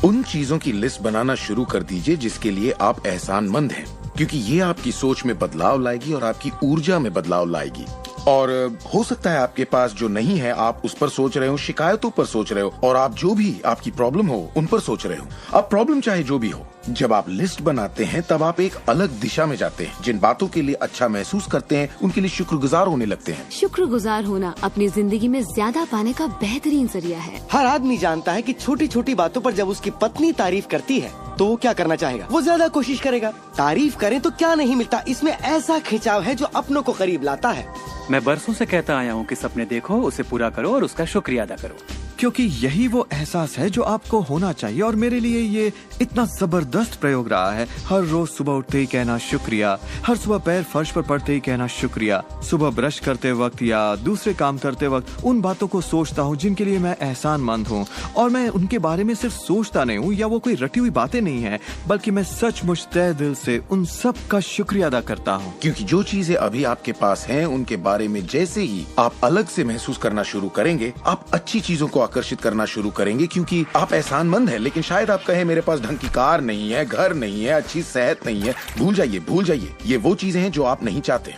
उन चीजों की लिस्ट बनाना शुरू कर दीजिए जिसके लिए आप एहसानमंद हैं, क्योंकि ये आपकी सोच में बदलाव लाएगी और आपकी ऊर्जा में बदलाव लाएगी। और हो सकता है आपके पास जो नहीं है आप उस पर सोच रहे हो, शिकायतों पर सोच रहे हो, और आप जो भी आपकी प्रॉब्लम हो उन पर सोच रहे हो। अब प्रॉब्लम चाहे जो भी हो, जब आप लिस्ट बनाते हैं तब आप एक अलग दिशा में जाते हैं। जिन बातों के लिए अच्छा महसूस करते हैं उनके लिए शुक्रगुजार होने लगते हैं। शुक्रगुजार होना अपनी जिंदगी में ज्यादा पाने का बेहतरीन जरिया है। हर आदमी जानता है कि छोटी छोटी बातों पर जब उसकी पत्नी तारीफ करती है तो वो क्या करना चाहेगा? वो ज्यादा कोशिश करेगा। तारीफ करें तो क्या नहीं मिलता, इसमें ऐसा खिंचाव है जो अपनों को करीब लाता है। मैं बरसों से कहता आया हूँ कि सपने देखो, उसे पूरा करो और उसका शुक्रिया अदा करो, क्योंकि यही वो एहसास है जो आपको होना चाहिए। और मेरे लिए ये इतना जबरदस्त प्रयोग रहा है। हर रोज सुबह उठते ही कहना शुक्रिया, हर सुबह पैर फर्श पर पड़ते ही कहना शुक्रिया, सुबह ब्रश करते वक्त या दूसरे काम करते वक्त उन बातों को सोचता हूँ जिनके लिए मैं एहसानमंद हूँ, और मैं उनके बारे में सिर्फ सोचता नहीं हूँ या वो कोई रटी हुई बातें नहीं है, बल्कि मैं सचमुच तहे दिल से उन सब का शुक्रिया अदा करता हूँ। क्योंकि जो चीजें अभी आपके पास हैं उनके बारे में जैसे ही आप अलग से महसूस करना शुरू करेंगे, आप अच्छी चीजों को आकर्षित करना शुरू करेंगे क्योंकि आप एहसानमंद हैं। लेकिन शायद आप कहें मेरे पास ढंग की कार नहीं है, घर नहीं है, अच्छी सेहत नहीं है। भूल जाइए, ये वो चीजें हैं जो आप नहीं चाहते।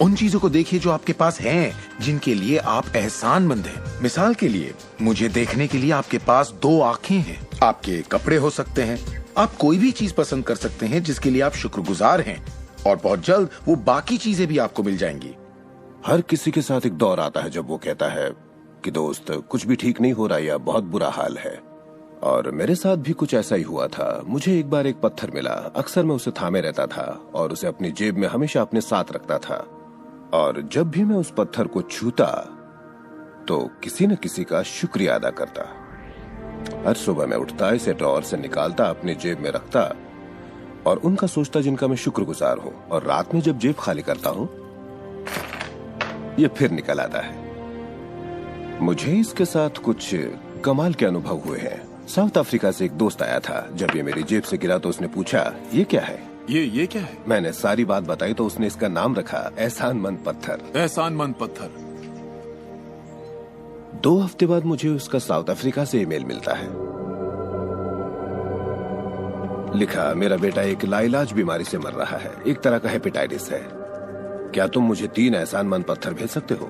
उन चीजों को देखिए जो आपके पास हैं, जिनके लिए आप एहसानमंद हैं। मिसाल के लिए, मुझे देखने के लिए आपके पास 2 आंखें हैं। आपके कपड़े हो सकते हैं, आप कोई भी चीज पसंद कर सकते हैं जिसके लिए आप शुक्रगुजार हैं, और बहुत जल्द वो बाकी चीजें भी आपको मिल जाएंगी। हर किसी के साथ एक दौर आता है जब वो कहता है कि दोस्त कुछ भी ठीक नहीं हो रहा या बहुत बुरा हाल है, और मेरे साथ भी कुछ ऐसा ही हुआ था। मुझे एक बार एक पत्थर मिला। अक्सर मैं उसे थामे रहता था और उसे अपनी जेब में हमेशा अपने साथ रखता था, और जब भी मैं उस पत्थर को छूता तो किसी न किसी का शुक्रिया अदा करता। हर सुबह मैं उठता, इसे ड्रॉअर से निकालता, अपनी जेब में रखता और उनका सोचता जिनका मैं शुक्रगुजार हूँ, और रात में जब जेब खाली करता हूँ ये फिर निकल आता है। मुझे इसके साथ कुछ कमाल के अनुभव हुए हैं। साउथ अफ्रीका से एक दोस्त आया था। जब ये मेरी जेब से गिरा तो उसने पूछा, ये क्या है? ये क्या है? मैंने सारी बात बताई तो उसने इसका नाम रखा एहसानमंद पत्थर। एहसानमंद पत्थर। 2 हफ्ते बाद मुझे उसका साउथ अफ्रीका से ईमेल मिलता है। लिखा, मेरा बेटा एक लाइलाज बीमारी से मर रहा है, एक तरह का हेपेटाइटिस है। क्या तुम मुझे 3 एहसानमंद पत्थर भेज सकते हो?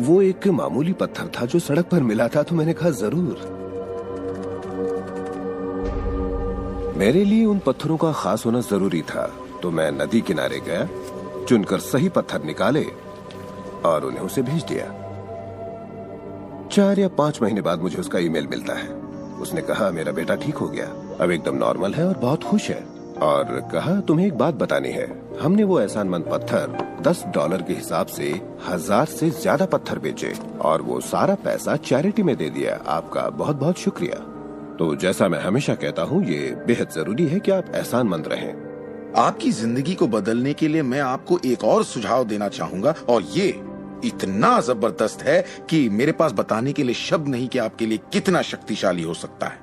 वो एक मामूली पत्थर था जो सड़क पर मिला था, तो मैंने कहा जरूर। मेरे लिए उन पत्थरों का खास होना जरूरी था, तो मैं नदी किनारे गया, चुनकर सही पत्थर निकाले और उन्हें उसे भेज दिया। 4 या 5 महीने बाद मुझे उसका ईमेल मिलता है। उसने कहा मेरा बेटा ठीक हो गया, अब एकदम नॉर्मल है और बहुत खुश है, और कहा तुम्हें एक बात बतानी है। हमने वो एहसानमंद पत्थर $10 के हिसाब से 1000 से ज्यादा पत्थर बेचे और वो सारा पैसा चैरिटी में दे दिया। आपका बहुत बहुत शुक्रिया। तो जैसा मैं हमेशा कहता हूँ, ये बेहद जरूरी है कि आप एहसानमंद रहें। आपकी जिंदगी को बदलने के लिए मैं आपको एक और सुझाव देना चाहूंगा, और ये इतना जबरदस्त है कि मेरे पास बताने के लिए शब्द नहीं कि आपके लिए कितना शक्तिशाली हो सकता है।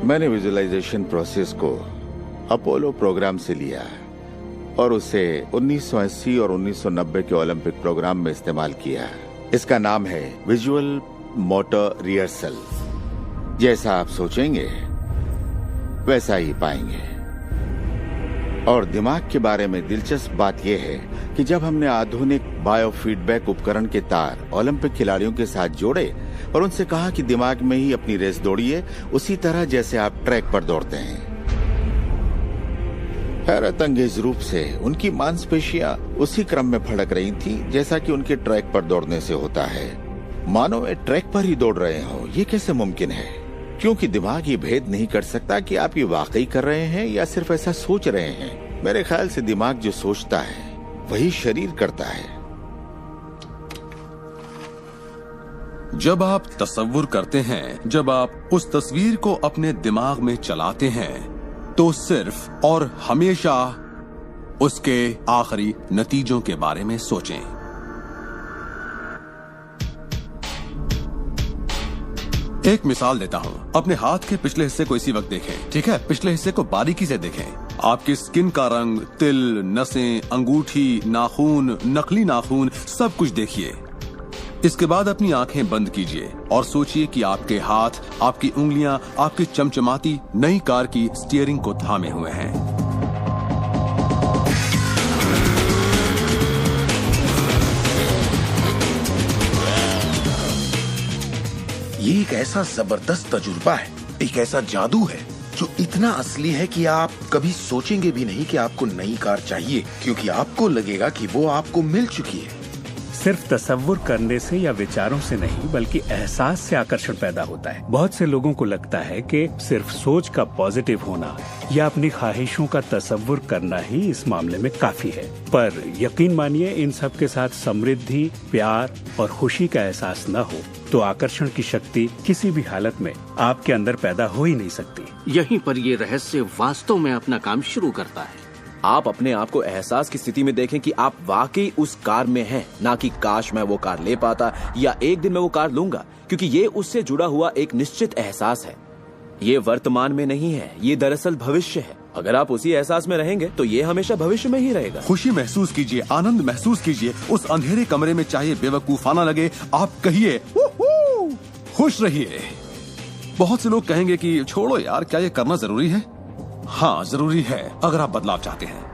मैंने विजुअलाइजेशन प्रोसेस को अपोलो प्रोग्राम से लिया और उसे 1980 और 1990 के ओलंपिक प्रोग्राम में इस्तेमाल किया। इसका नाम है विजुअल मोटर रिहर्सल। जैसा आप सोचेंगे वैसा ही पाएंगे। और दिमाग के बारे में दिलचस्प बात यह है कि जब हमने आधुनिक बायोफीडबैक उपकरण के तार ओलंपिक खिलाड़ियों के साथ जोड़े और उनसे कहा कि दिमाग में ही अपनी रेस दौड़िए, उसी तरह जैसे आप ट्रैक पर दौड़ते हैं। हैरत अंगेज रूप से उनकी मांसपेशियां उसी क्रम में फड़क रही थी जैसा कि उनके ट्रैक पर दौड़ने से होता है, मानो वे ट्रैक पर ही दौड़ रहे हो। ये कैसे मुमकिन है? क्योंकि दिमाग ये भेद नहीं कर सकता कि आप ये वाकई कर रहे हैं या सिर्फ ऐसा सोच रहे हैं। मेरे ख्याल से दिमाग जो सोचता है वही शरीर करता है। जब आप तसव्वुर करते हैं, जब आप उस तस्वीर को अपने दिमाग में चलाते हैं, तो सिर्फ और हमेशा उसके आखिरी नतीजों के बारे में सोचें। एक मिसाल देता हूं। अपने हाथ के पिछले हिस्से को इसी वक्त देखें, ठीक है? पिछले हिस्से को बारीकी से देखें। आपकी स्किन का रंग, तिल, नसें, अंगूठी, नाखून, नकली नाखून, सब कुछ देखिए। इसके बाद अपनी आंखें बंद कीजिए और सोचिए कि आपके हाथ, आपकी उंगलियां, आपकी चमचमाती नई कार की स्टीयरिंग को थामे हुए हैं। ये एक ऐसा जबरदस्त तजुर्बा है, एक ऐसा जादू है जो इतना असली है कि आप कभी सोचेंगे भी नहीं कि आपको नई कार चाहिए, क्योंकि आपको लगेगा कि वो आपको मिल चुकी है। सिर्फ तसव्वुर करने से या विचारों से नहीं, बल्कि एहसास से आकर्षण पैदा होता है। बहुत से लोगों को लगता है कि सिर्फ सोच का पॉजिटिव होना या अपनी ख्वाहिशों का तसव्वुर करना ही इस मामले में काफी है, पर यकीन मानिए इन सब के साथ समृद्धि, प्यार और खुशी का एहसास न हो तो आकर्षण की शक्ति किसी भी हालत में आपके अंदर पैदा हो ही नहीं सकती। यहीं पर ये रहस्य वास्तव में अपना काम शुरू करता है। आप अपने आप को एहसास की स्थिति में देखें कि आप वाकई उस कार में हैं, ना कि काश मैं वो कार ले पाता या एक दिन मैं वो कार लूंगा, क्योंकि ये उससे जुड़ा हुआ एक निश्चित एहसास है। ये वर्तमान में नहीं है, ये दरअसल भविष्य है। अगर आप उसी एहसास में रहेंगे तो ये हमेशा भविष्य में ही रहेगा। खुशी महसूस कीजिए, आनंद महसूस कीजिए। उस अंधेरे कमरे में चाहे बेवकूफाना लगे, आप कहिए खुश रहिए। बहुत से लोग कहेंगे कि छोड़ो यार, क्या ये करना जरूरी है? हाँ, जरूरी है अगर आप बदलाव चाहते हैं।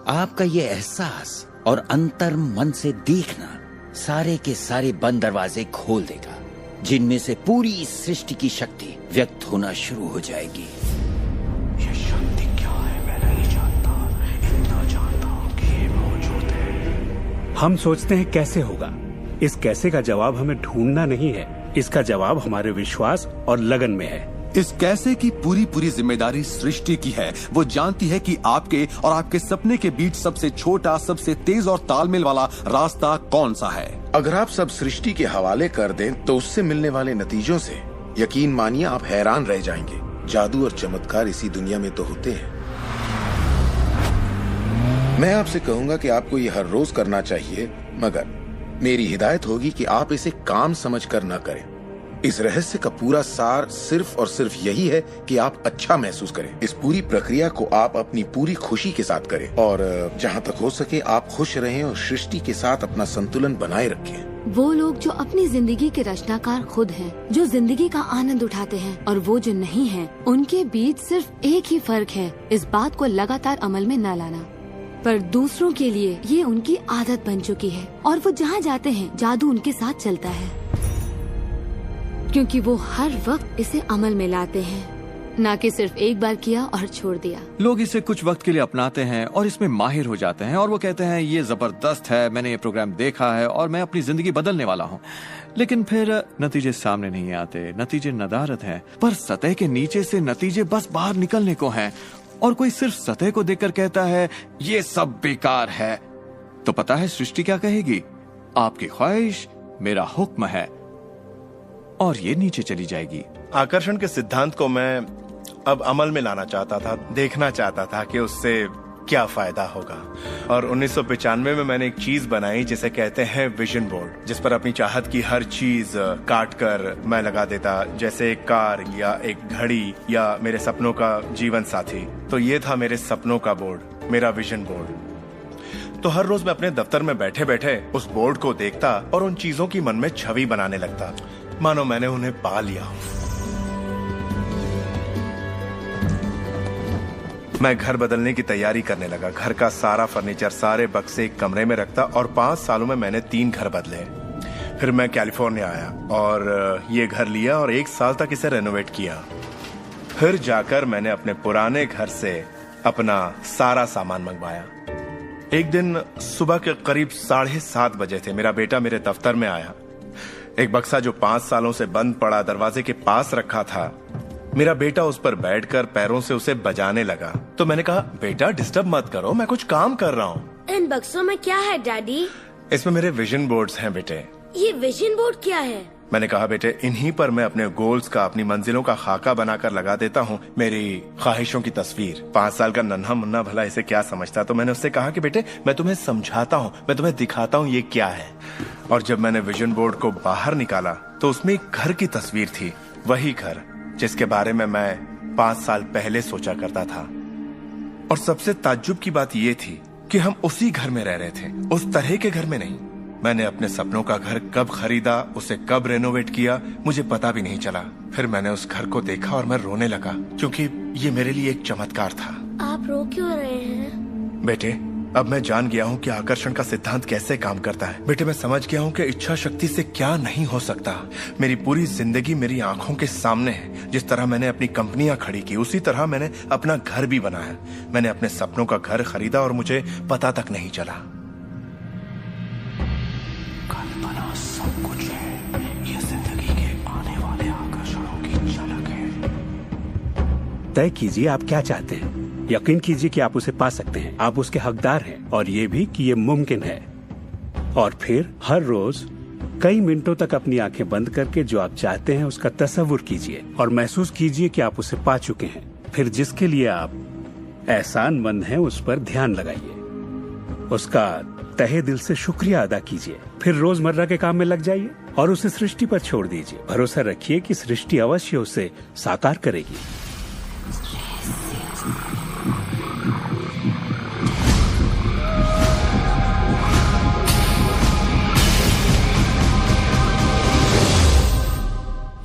आपका ये एहसास और अंतर मन से देखना सारे के सारे बंद दरवाजे खोल देगा, जिनमें से पूरी सृष्टि की शक्ति व्यक्त होना शुरू हो जाएगी। ये शक्ति क्या है मैं नहीं जानता, इतना जानता हूं कि ये मौजूद है। हम सोचते हैं कैसे होगा। इस कैसे का जवाब हमें ढूंढना नहीं है, इसका जवाब हमारे विश्वास और लगन में है। इस कैसे की पूरी जिम्मेदारी सृष्टि की है। वो जानती है कि आपके और आपके सपने के बीच सबसे छोटा, सबसे तेज और तालमेल वाला रास्ता कौन सा है। अगर आप सब सृष्टि के हवाले कर दें तो उससे मिलने वाले नतीजों से यकीन मानिए आप हैरान रह जाएंगे। जादू और चमत्कार इसी दुनिया में तो होते हैं। मैं आपसे कहूंगा कि आपको ये हर रोज करना चाहिए, मगर मेरी हिदायत होगी कि आप इसे काम समझकर न करें। इस रहस्य का पूरा सार सिर्फ और सिर्फ यही है कि आप अच्छा महसूस करें। इस पूरी प्रक्रिया को आप अपनी पूरी खुशी के साथ करें और जहाँ तक हो सके आप खुश रहें और सृष्टि के साथ अपना संतुलन बनाए रखें। वो लोग जो अपनी जिंदगी के रचनाकार खुद हैं, जो जिंदगी का आनंद उठाते हैं, और वो जो नहीं हैं, उनके बीच सिर्फ एक ही फर्क है, इस बात को लगातार अमल में न लाना। पर दूसरों के लिए ये उनकी आदत बन चुकी है और वो जहाँ जाते हैं जादू उनके साथ चलता है, क्योंकि वो हर वक्त इसे अमल में लाते हैं, ना कि सिर्फ एक बार किया और छोड़ दिया। लोग इसे कुछ वक्त के लिए अपनाते हैं और इसमें माहिर हो जाते हैं और वो कहते हैं ये जबरदस्त है, मैंने ये प्रोग्राम देखा है और मैं अपनी जिंदगी बदलने वाला हूँ। लेकिन फिर नतीजे सामने नहीं आते, नतीजे नदारत हैं। पर सतह के नीचे से नतीजे बस बाहर निकलने को हैं और कोई सिर्फ सतह को देखकर कहता है ये सब बेकार है। तो पता है सृष्टि क्या कहेगी? आपकी ख्वाहिश मेरा हुक्म है, और ये नीचे चली जाएगी। आकर्षण के सिद्धांत को मैं अब अमल में लाना चाहता था, देखना चाहता था कि उससे क्या फायदा होगा। और 1995 में मैंने एक चीज बनाई जिसे कहते हैं विजन बोर्ड, जिस पर अपनी चाहत की हर चीज काट कर मैं लगा देता, जैसे एक कार या एक घड़ी या मेरे सपनों का जीवन साथी। तो ये था मेरे सपनों का बोर्ड, मेरा विजन बोर्ड। तो हर रोज मैं अपने दफ्तर में बैठे बैठे उस बोर्ड को देखता और उन चीजों की मन में छवि बनाने लगता, मानो मैंने उन्हें पा लिया हो। मैं घर बदलने की तैयारी करने लगा। घर का सारा फर्नीचर, सारे बक्से एक कमरे में रखता और 5 सालों में मैंने 3 घर बदले। फिर मैं कैलिफोर्निया आया और ये घर लिया और 1 साल तक इसे रेनोवेट किया। फिर जाकर मैंने अपने पुराने घर से अपना सारा सामान मंगवाया। एक दिन सुबह के करीब 7:30 बजे थे। मेरा बेटा मेरे दफ्तर में आया। एक बक्सा जो 5 सालों से बंद पड़ा दरवाजे के पास रखा था, मेरा बेटा उस पर बैठकर पैरों से उसे बजाने लगा। तो मैंने कहा, बेटा डिस्टर्ब मत करो, मैं कुछ काम कर रहा हूँ। इन बक्सों में क्या है डैडी? इसमें मेरे विजन बोर्ड्स हैं बेटे। ये विजन बोर्ड क्या है? मैंने कहा, बेटे इन्हीं पर मैं अपने गोल्स का, अपनी मंजिलों का खाका बनाकर लगा देता हूँ, मेरी ख्वाहिशों की तस्वीर। 5 साल का नन्हा मुन्ना भला इसे क्या समझता। तो मैंने उससे कहा कि बेटे मैं तुम्हें समझाता हूँ, मैं तुम्हें दिखाता हूँ ये क्या है। और जब मैंने विजन बोर्ड को बाहर निकाला तो उसमें एक घर की तस्वीर थी, वही घर जिसके बारे में मैं 5 साल पहले सोचा करता था। और सबसे ताज्जुब की बात यह थी कि हम उसी घर में रह रहे थे, उस तरह के घर में नहीं। मैंने अपने सपनों का घर कब खरीदा, उसे कब रेनोवेट किया, मुझे पता भी नहीं चला। फिर मैंने उस घर को देखा और मैं रोने लगा, क्योंकि ये मेरे लिए एक चमत्कार था। आप रो क्यों रहे हैं? बेटे अब मैं जान गया हूँ कि आकर्षण का सिद्धांत कैसे काम करता है। बेटे मैं समझ गया हूँ कि इच्छा शक्ति से क्या नहीं हो सकता। मेरी पूरी जिंदगी मेरी आंखों के सामने है। जिस तरह मैंने अपनी कंपनियां खड़ी की, उसी तरह मैंने अपना घर भी बनाया। मैंने अपने सपनों का घर खरीदा और मुझे पता तक नहीं चला। कल्पना सब कुछ है, ये जिंदगी के आने वाले आकर्षणों की झलक है। तय कीजिए आप क्या चाहते हैं। यकीन कीजिए कि आप उसे पा सकते हैं, आप उसके हकदार हैं, और ये भी कि ये मुमकिन है। और फिर हर रोज कई मिनटों तक अपनी आंखें बंद करके जो आप चाहते हैं उसका तस्वुर कीजिए और महसूस कीजिए कि आप उसे पा चुके हैं। फिर जिसके लिए आप एहसानमंद हैं उस पर ध्यान लगाइए, उसका तहे दिल से शुक्रिया अदा कीजिए। फिर रोजमर्रा के काम में लग जाइए। और उसे सृष्टि पर छोड़ दीजिए। भरोसा रखिए कि सृष्टि अवश्य उसे साकार करेगी।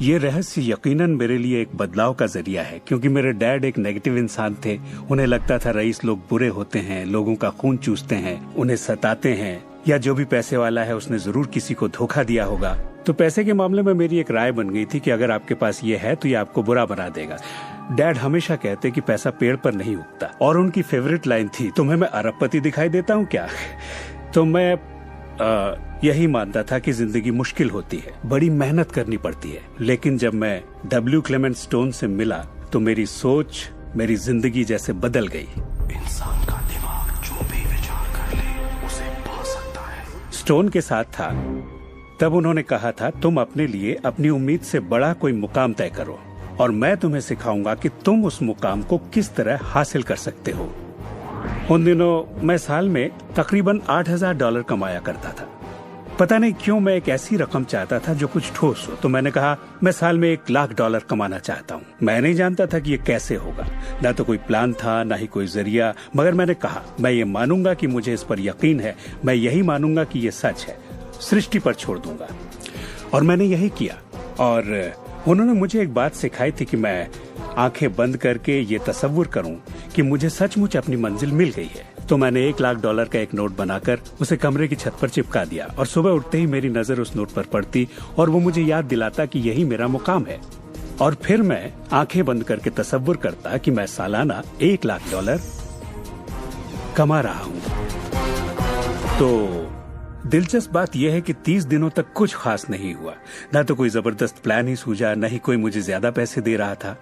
ये रहस्य यकीनन मेरे लिए एक बदलाव का जरिया है, क्योंकि मेरे डैड एक नेगेटिव इंसान थे। उन्हें लगता था रईस लोग बुरे होते हैं, लोगों का खून चूसते हैं, उन्हें सताते हैं, या जो भी पैसे वाला है उसने जरूर किसी को धोखा दिया होगा। तो पैसे के मामले में मेरी एक राय बन गई थी कि अगर आपके पास ये है तो ये आपको बुरा बना देगा। डैड हमेशा कहते कि पैसा पेड़ पर नहीं उगता, और उनकी फेवरेट लाइन थी, तुम्हें मैं अरबपति दिखाई देता हूँ क्या? तो मैं यही मानता था कि जिंदगी मुश्किल होती है, बड़ी मेहनत करनी पड़ती है। लेकिन जब मैं W. क्लेमेंट स्टोन से मिला तो मेरी सोच, मेरी जिंदगी जैसे बदल गई। इंसान का दिमाग जो भी विचार कर ले उसे पा सकता है। स्टोन के साथ था तब उन्होंने कहा था, तुम अपने लिए अपनी उम्मीद से बड़ा कोई मुकाम तय करो और मैं तुम्हें सिखाऊंगा कि तुम उस मुकाम को किस तरह हासिल कर सकते हो। उन दिनों मैं साल में तकरीबन $8,000 कमाया करता था। पता नहीं क्यों मैं एक ऐसी रकम चाहता था जो कुछ ठोस हो। तो मैंने कहा मैं साल में $1,00,000 कमाना चाहता हूँ। मैं नहीं जानता था कि ये कैसे होगा, ना तो कोई प्लान था ना ही कोई जरिया, मगर मैंने कहा मैं ये मानूंगा कि मुझे इस पर यकीन है, मैं यही मानूंगा कि ये सच है, सृष्टि पर छोड़ दूंगा। और मैंने यही किया। और उन्होंने मुझे एक बात सिखाई थी कि मैं आंखें बंद करके ये तसव्वुर करूं कि मुझे सचमुच अपनी मंजिल मिल गई है। तो मैंने $1,00,000 का एक नोट बनाकर उसे कमरे की छत पर चिपका दिया, और सुबह उठते ही मेरी नजर उस नोट पर पड़ती और वो मुझे याद दिलाता कि यही मेरा मुकाम है। और फिर मैं आंखें बंद करके तसव्वुर करता कि मैं सालाना $1,00,000 कमा रहा हूं। तो दिलचस्प बात यह है कि 30 दिनों तक कुछ खास नहीं हुआ। ना तो कोई जबरदस्त प्लान ही सूझा, न ही कोई मुझे ज्यादा पैसे दे रहा था।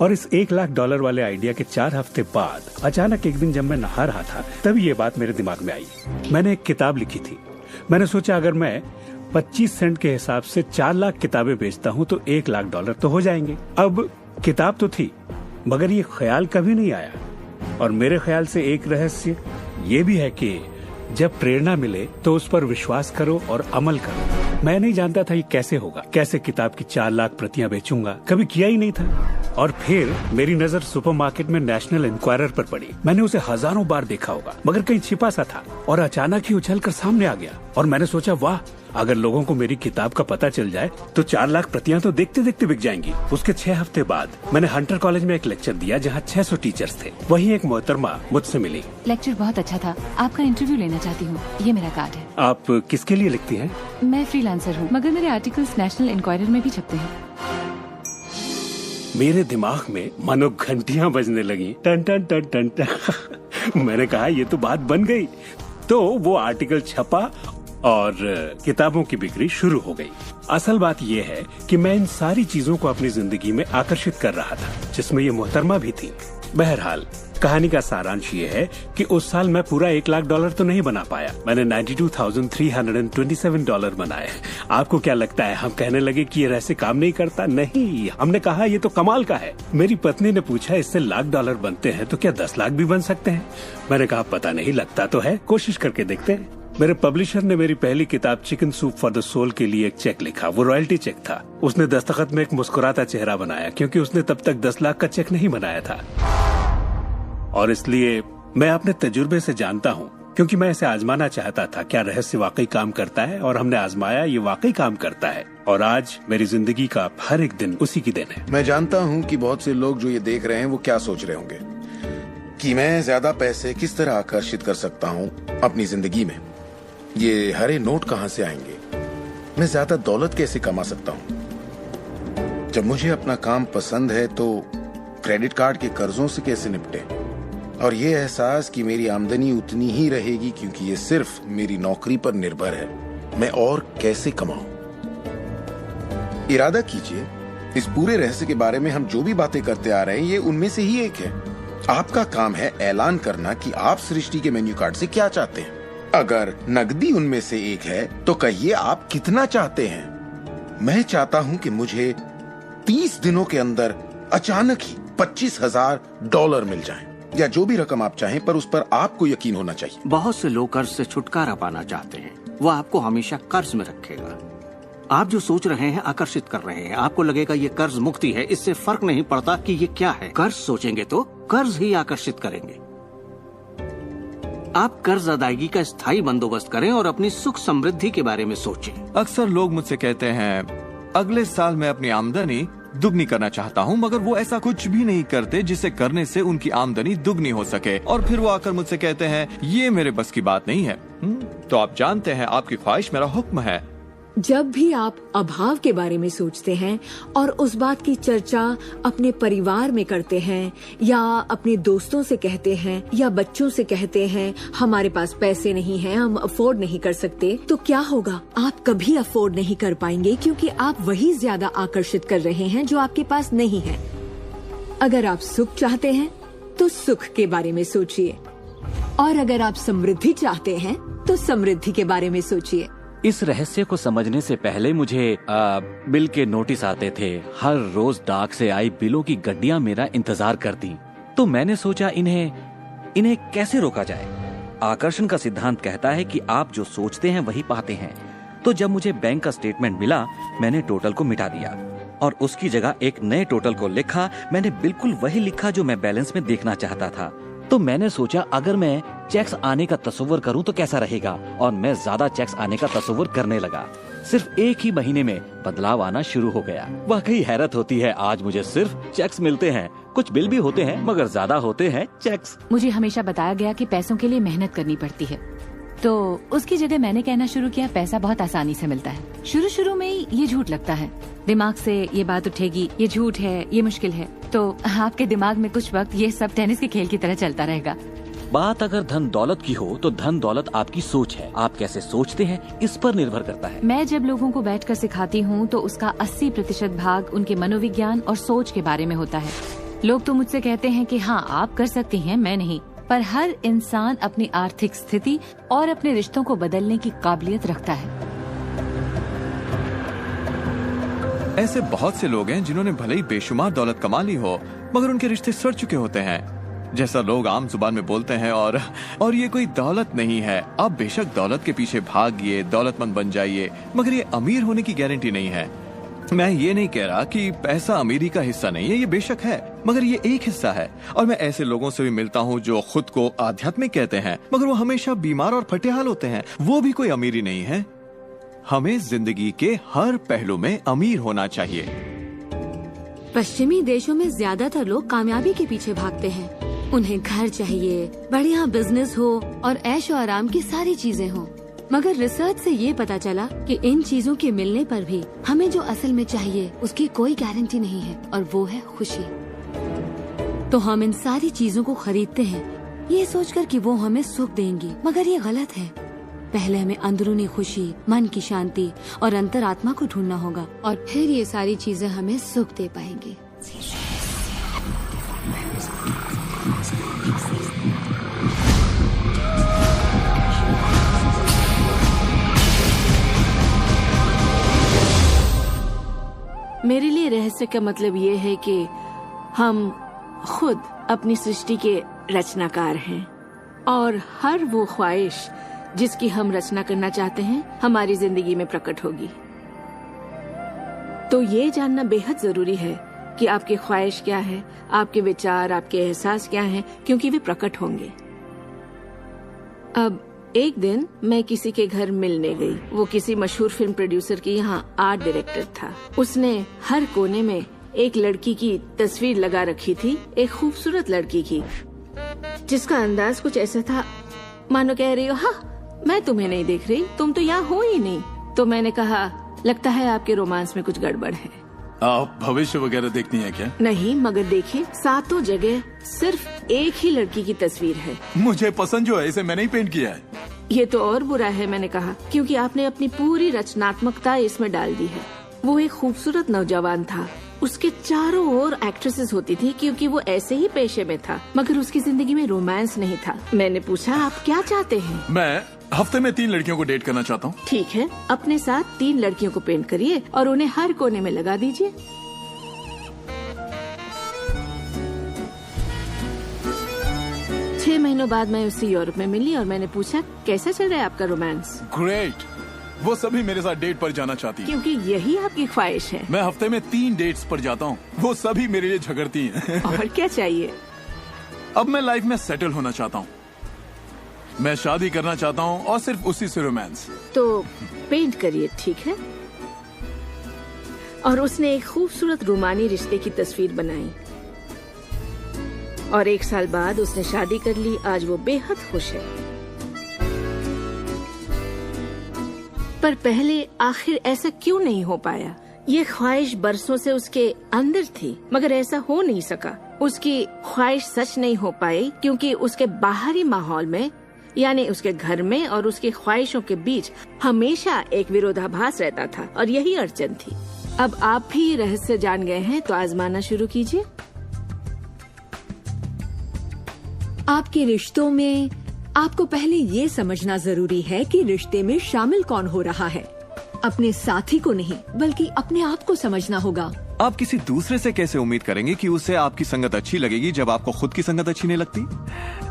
और इस $1,00,000 वाले आइडिया के 4 हफ्ते बाद अचानक एक दिन जब मैं नहा रहा था तभी ये बात मेरे दिमाग में आई। मैंने एक किताब लिखी थी। मैंने सोचा अगर मैं 25 सेंट के हिसाब से 4 लाख किताबें बेचता हूँ तो $1,00,000 तो हो जाएंगे। अब किताब तो थी, मगर ये ख्याल कभी नहीं आया। और मेरे ख्याल से एक रहस्य ये भी है कि जब प्रेरणा मिले तो उस पर विश्वास करो और अमल करो। मैं नहीं जानता था ये कैसे होगा, कैसे किताब की 4 लाख प्रतियां बेचूंगा, कभी किया ही नहीं था। और फिर मेरी नजर सुपरमार्केट में नेशनल इंक्वायरर पर पड़ी। मैंने उसे हजारों बार देखा होगा, मगर कहीं छिपा सा था, और अचानक ही उछलकर सामने आ गया। और मैंने सोचा वाह, अगर लोगों को मेरी किताब का पता चल जाए तो 4 लाख प्रतियां तो देखते देखते बिक जाएंगी। उसके 6 हफ्ते बाद मैंने हंटर कॉलेज में एक लेक्चर दिया जहां 600 टीचर्स थे। वहीं एक मोहतरमा मुझसे मिली। लेक्चर बहुत अच्छा था, आपका इंटरव्यू लेना चाहती हूँ, ये मेरा कार्ड है। आप किसके लिए लिखती हैं? मैं फ्रीलांसर हूँ, मगर मेरे आर्टिकल्स नेशनल इंक्वायरर में भी छपते हैं। मेरे दिमाग में मानो घंटियां बजने लगी, टन टन टन टन टन। मैंने कहा ये तो बात बन गई। तो वो आर्टिकल छपा और किताबों की बिक्री शुरू हो गई। असल बात यह है कि मैं इन सारी चीजों को अपनी जिंदगी में आकर्षित कर रहा था, जिसमें ये मोहतरमा भी थी। बहरहाल कहानी का सारांश ये है कि उस साल मैं पूरा $1,00,000 तो नहीं बना पाया। मैंने $92,327 बनाए। आपको क्या लगता है हम कहने लगे कि ये रहस्य काम नहीं करता? नहीं, हमने कहा ये तो कमाल का है। मेरी पत्नी ने पूछा इससे $1,00,000 बनते हैं तो क्या 10 लाख भी बन सकते हैं? मैंने कहा पता नहीं, लगता तो है, कोशिश करके देखते हैं। मेरे पब्लिशर ने मेरी पहली किताब chicken soup for the soul के लिए एक चेक लिखा। वो रॉयल्टी चेक था। उसने दस्तखत में एक मुस्कुराता चेहरा बनाया, क्योंकि उसने तब तक 10 लाख का चेक नहीं बनाया था। और इसलिए मैं अपने तजुर्बे से जानता हूँ, क्योंकि मैं इसे आजमाना चाहता था, क्या रहस्य वाकई काम करता है। और हमने आजमाया, ये वाकई काम करता है। और आज मेरी जिंदगी का हर एक दिन उसी की दिन है। मैं जानता हूँ कि बहुत से लोग जो ये देख रहे हैं वो क्या सोच रहे होंगे कि मैं ज्यादा पैसे किस तरह आकर्षित कर सकता हूँ अपनी जिंदगी में। ये हरे नोट कहाँ से आएंगे? मैं ज्यादा दौलत कैसे कमा सकता हूँ? जब मुझे अपना काम पसंद है तो क्रेडिट कार्ड के कर्जों से कैसे निपटे? और ये एहसास कि मेरी आमदनी उतनी ही रहेगी क्योंकि ये सिर्फ मेरी नौकरी पर निर्भर है, मैं और कैसे कमाऊं? इरादा कीजिए, इस पूरे रहस्य के बारे में हम जो भी बातें करते आ रहे हैं ये उनमें से ही एक है। आपका काम है ऐलान करना कि आप सृष्टि के मेन्यू कार्ड से क्या चाहते हैं। अगर नकदी उनमें से एक है तो कहिए आप कितना चाहते हैं। मैं चाहता हूं कि मुझे 30 दिनों के अंदर अचानक ही $25,000 मिल जाएं, या जो भी रकम आप चाहें, पर उस पर आपको यकीन होना चाहिए। बहुत से लोग कर्ज से छुटकारा पाना चाहते हैं, वो आपको हमेशा कर्ज में रखेगा। आप जो सोच रहे हैं आकर्षित कर रहे हैं। आपको लगेगा ये कर्ज मुक्ति है, इससे फर्क नहीं पड़ता कि ये क्या है। कर्ज सोचेंगे तो कर्ज ही आकर्षित करेंगे। आप कर्ज अदायगी का स्थायी बंदोबस्त करें और अपनी सुख समृद्धि के बारे में सोचें। अक्सर लोग मुझसे कहते हैं अगले साल मैं अपनी आमदनी दुगनी करना चाहता हूँ, मगर वो ऐसा कुछ भी नहीं करते जिसे करने से उनकी आमदनी दुगनी हो सके। और फिर वो आकर मुझसे कहते हैं ये मेरे बस की बात नहीं है। तो आप जानते हैं आपकी ख्वाहिश मेरा हुक्म है। जब भी आप अभाव के बारे में सोचते हैं और उस बात की चर्चा अपने परिवार में करते हैं या अपने दोस्तों से कहते हैं या बच्चों से कहते हैं हमारे पास पैसे नहीं हैं, हम अफोर्ड नहीं कर सकते, तो क्या होगा? आप कभी अफोर्ड नहीं कर पाएंगे क्योंकि आप वही ज्यादा आकर्षित कर रहे हैं जो आपके पास नहीं है। अगर आप सुख चाहते हैं तो सुख के बारे में सोचिए, और अगर आप समृद्धि चाहते हैं तो समृद्धि के बारे में सोचिए। इस रहस्य को समझने से पहले मुझे बिल के नोटिस आते थे। हर रोज डाक से आई बिलों की गड्डियां मेरा इंतजार करती। तो मैंने सोचा इन्हें कैसे रोका जाए। आकर्षण का सिद्धांत कहता है कि आप जो सोचते हैं वही पाते हैं। तो जब मुझे बैंक का स्टेटमेंट मिला, मैंने टोटल को मिटा दिया और उसकी जगह एक नए टोटल को लिखा। मैंने बिल्कुल वही लिखा जो मैं बैलेंस में देखना चाहता था। तो मैंने सोचा अगर मैं चेक्स आने का तस्वीर करूं तो कैसा रहेगा, और मैं ज्यादा चेक्स आने का तस्वीर करने लगा। सिर्फ एक ही महीने में बदलाव आना शुरू हो गया। वाकई हैरत होती है, आज मुझे सिर्फ चेक्स मिलते हैं। कुछ बिल भी होते हैं मगर ज्यादा होते हैं चेक्स। मुझे हमेशा बताया गया कि पैसों के लिए मेहनत करनी पड़ती है, तो उसकी जगह मैंने कहना शुरू किया पैसा बहुत आसानी से मिलता है। शुरू में ये झूठ लगता है, दिमाग से ये बात उठेगी ये झूठ है, ये मुश्किल है, तो आपके दिमाग में कुछ वक्त ये सब टेनिस के खेल की तरह चलता रहेगा। बात अगर धन दौलत की हो तो धन दौलत आपकी सोच है। आप कैसे सोचते हैं इस पर निर्भर करता है। मैं जब लोगों को बैठकर सिखाती हूँ तो उसका 80% भाग उनके मनोविज्ञान और सोच के बारे में होता है। लोग तो मुझसे कहते हैं कि हाँ आप कर सकती हैं, मैं नहीं। पर हर इंसान अपनी आर्थिक स्थिति और अपने रिश्तों को बदलने की काबिलियत रखता है। ऐसे बहुत से लोग हैं जिन्होंने भले ही बेशुमार दौलत कमा ली हो मगर उनके रिश्ते सड़ चुके होते हैं, जैसा लोग आम जुबान में बोलते हैं। और ये कोई दौलत नहीं है। आप बेशक दौलत के पीछे भागिए, दौलतमंद बन जाइए, मगर ये अमीर होने की गारंटी नहीं है। मैं ये नहीं कह रहा कि पैसा अमीरी का हिस्सा नहीं है, ये बेशक है, मगर ये एक हिस्सा है। और मैं ऐसे लोगों से भी मिलता हूँ जो खुद को आध्यात्मिक कहते हैं मगर वो हमेशा बीमार और फटेहाल होते हैं। वो भी कोई अमीरी नहीं है। हमें जिंदगी के हर पहलू में अमीर होना चाहिए। पश्चिमी देशों में ज्यादातर लोग कामयाबी के पीछे भागते हैं। उन्हें घर चाहिए, बढ़िया बिजनेस हो और ऐशो आराम की सारी चीजें हो। मगर रिसर्च से ये पता चला कि इन चीजों के मिलने पर भी हमें जो असल में चाहिए उसकी कोई गारंटी नहीं है, और वो है खुशी। तो हम इन सारी चीजों को खरीदते हैं ये सोचकर कि वो हमें सुख देंगी, मगर ये गलत है। पहले हमें अंदरूनी खुशी, मन की शांति और अंतरात्मा को ढूंढना होगा, और फिर ये सारी चीजें हमें सुख दे पाएंगी। मेरे लिए रहस्य का मतलब ये है कि हम खुद अपनी सृष्टि के रचनाकार हैं, और हर वो ख्वाहिश जिसकी हम रचना करना चाहते हैं हमारी जिंदगी में प्रकट होगी। तो ये जानना बेहद जरूरी है कि आपकी ख्वाहिश क्या है, आपके विचार, आपके एहसास क्या हैं, क्योंकि वे प्रकट होंगे। अब एक दिन मैं किसी के घर मिलने गई। वो किसी मशहूर फिल्म प्रोड्यूसर की यहाँ आर्ट डायरेक्टर था। उसने हर कोने में एक लड़की की तस्वीर लगा रखी थी, एक खूबसूरत लड़की की, जिसका अंदाज कुछ ऐसा था मानो कह रही हो हाँ मैं तुम्हें नहीं देख रही, तुम तो यहाँ हो ही नहीं। तो मैंने कहा लगता है आपके रोमांस में कुछ गड़बड़ है। आप भविष्य वगैरह देखनी है क्या? नहीं, मगर देखिए सातों जगह सिर्फ एक ही लड़की की तस्वीर है। मुझे पसंद जो है इसे मैंने ही पेंट किया है। ये तो और बुरा है, मैंने कहा, क्योंकि आपने अपनी पूरी रचनात्मकता इसमें डाल दी है। वो एक खूबसूरत नौजवान था, उसके चारों ओर एक्ट्रेसेस होती थी क्योंकि वो ऐसे ही पेशे में था, मगर उसकी जिंदगी में रोमांस नहीं था। मैंने पूछा आप क्या चाहते हैं? मैं हफ्ते में 3 लड़कियों को डेट करना चाहता हूँ। ठीक है, अपने साथ 3 लड़कियों को पेंट करिए और उन्हें हर कोने में लगा दीजिए। छह महीनों बाद मैं उससे यूरोप में मिली और मैंने पूछा कैसा चल रहा है आपका रोमांस? ग्रेट। वो सभी मेरे साथ डेट पर जाना चाहती है। क्योंकि यही आपकी ख्वाहिश है। मैं हफ्ते में 3 डेट्स पर जाता हूँ, वो सभी मेरे लिए झगड़ती हैं। और क्या चाहिए? अब मैं लाइफ में सेटल होना चाहता हूँ, मैं शादी करना चाहता हूँ और सिर्फ उसी से रोमांस। तो पेंट करिए, ठीक है? और उसने एक खूबसूरत रूमानी रिश्ते की तस्वीर बनाई और 1 साल बाद उसने शादी कर ली। आज वो बेहद खुश है। पर पहले आखिर ऐसा क्यों नहीं हो पाया? ये ख्वाहिश बरसों से उसके अंदर थी, मगर ऐसा हो नहीं सका। उसकी ख्वाहिश सच नहीं हो पाई क्योंकि उसके बाहरी माहौल में, यानी उसके घर में और उसकी ख्वाहिशों के बीच हमेशा एक विरोधाभास रहता था और यही अड़चन थी। अब आप भी रहस्य जान गए हैं तो आजमाना शुरू कीजिए। आपके रिश्तों में आपको पहले ये समझना जरूरी है कि रिश्ते में शामिल कौन हो रहा है। अपने साथी को नहीं बल्कि अपने आप को समझना होगा। आप किसी दूसरे से कैसे उम्मीद करेंगे कि उसे आपकी संगत अच्छी लगेगी जब आपको खुद की संगत अच्छी नहीं लगती?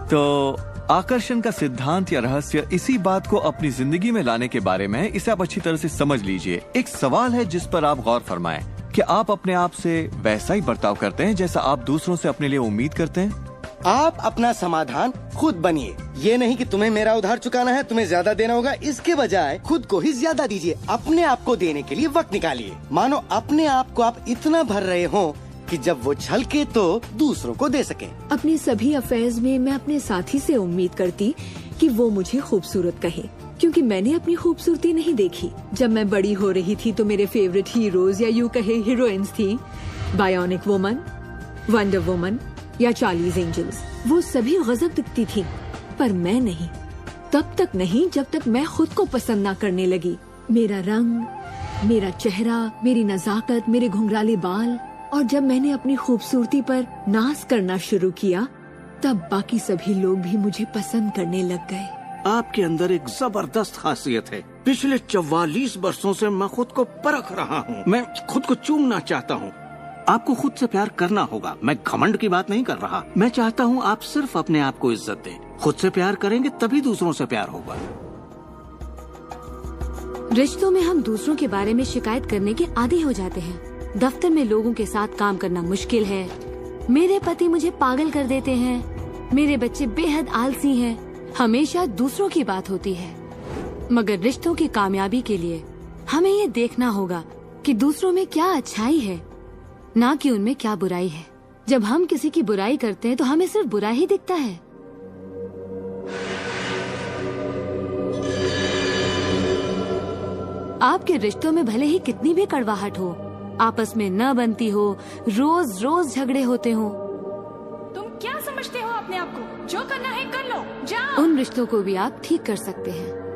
तो आकर्षण का सिद्धांत या रहस्य इसी बात को अपनी जिंदगी में लाने के बारे में है। इसे आप अच्छी तरह से समझ लीजिए। एक सवाल है जिस पर आप गौर फरमाएं कि आप अपने आप से वैसा ही बर्ताव करते हैं जैसा आप दूसरों से अपने लिए उम्मीद करते हैं। आप अपना समाधान खुद बनिए। ये नहीं कि तुम्हें मेरा उधार चुकाना है, तुम्हें ज्यादा देना होगा। इसके बजाय खुद को ही ज्यादा दीजिए। अपने आप को देने के लिए वक्त निकालिए। मानो अपने आप को आप इतना भर रहे हो कि जब वो छलके तो दूसरों को दे सके। अपने सभी अफेयर्स में मैं अपने साथी से उम्मीद करती कि वो मुझे खूबसूरत कहे, क्योंकि मैंने अपनी खूबसूरती नहीं देखी। जब मैं बड़ी हो रही थी तो मेरे फेवरेट हीरोज या यूं कहे हीरोइंस थी, बायोनिक वुमन, वंडर वुमन या चार्लीज एंजल्स। वो सभी गजब दिखती थी, पर मैं नहीं। तब तक नहीं जब तक मैं खुद को पसंद ना करने लगी। मेरा रंग, मेरा चेहरा, मेरी नजाकत, मेरे घुंघराले बाल। और जब मैंने अपनी खूबसूरती पर नाज करना शुरू किया तब बाकी सभी लोग भी मुझे पसंद करने लग गए। आपके अंदर एक जबरदस्त खासियत है। पिछले 44 वर्षों से मैं खुद को परख रहा हूँ। मैं खुद को चूमना चाहता हूँ। आपको खुद से प्यार करना होगा। मैं घमंड की बात नहीं कर रहा। मैं चाहता हूँ आप सिर्फ अपने आप को इज्जत दें। खुद से प्यार करेंगे तभी दूसरों से प्यार होगा। रिश्तों में हम दूसरों के बारे में शिकायत करने के आदी हो जाते हैं। दफ्तर में लोगों के साथ काम करना मुश्किल है। मेरे पति मुझे पागल कर देते हैं। मेरे बच्चे बेहद आलसी हैं। हमेशा दूसरों की बात होती है। मगर रिश्तों की कामयाबी के लिए हमें ये देखना होगा कि दूसरों में क्या अच्छाई है, ना कि उनमें क्या बुराई है। जब हम किसी की बुराई करते हैं तो हमें सिर्फ बुरा ही दिखता है। आपके रिश्तों में भले ही कितनी भी कड़वाहट हो, आपस में न बनती हो, रोज रोज झगड़े होते हो, तुम क्या समझते हो अपने आप को? जो करना है कर लो, जाओ। उन रिश्तों को भी आप ठीक कर सकते हैं।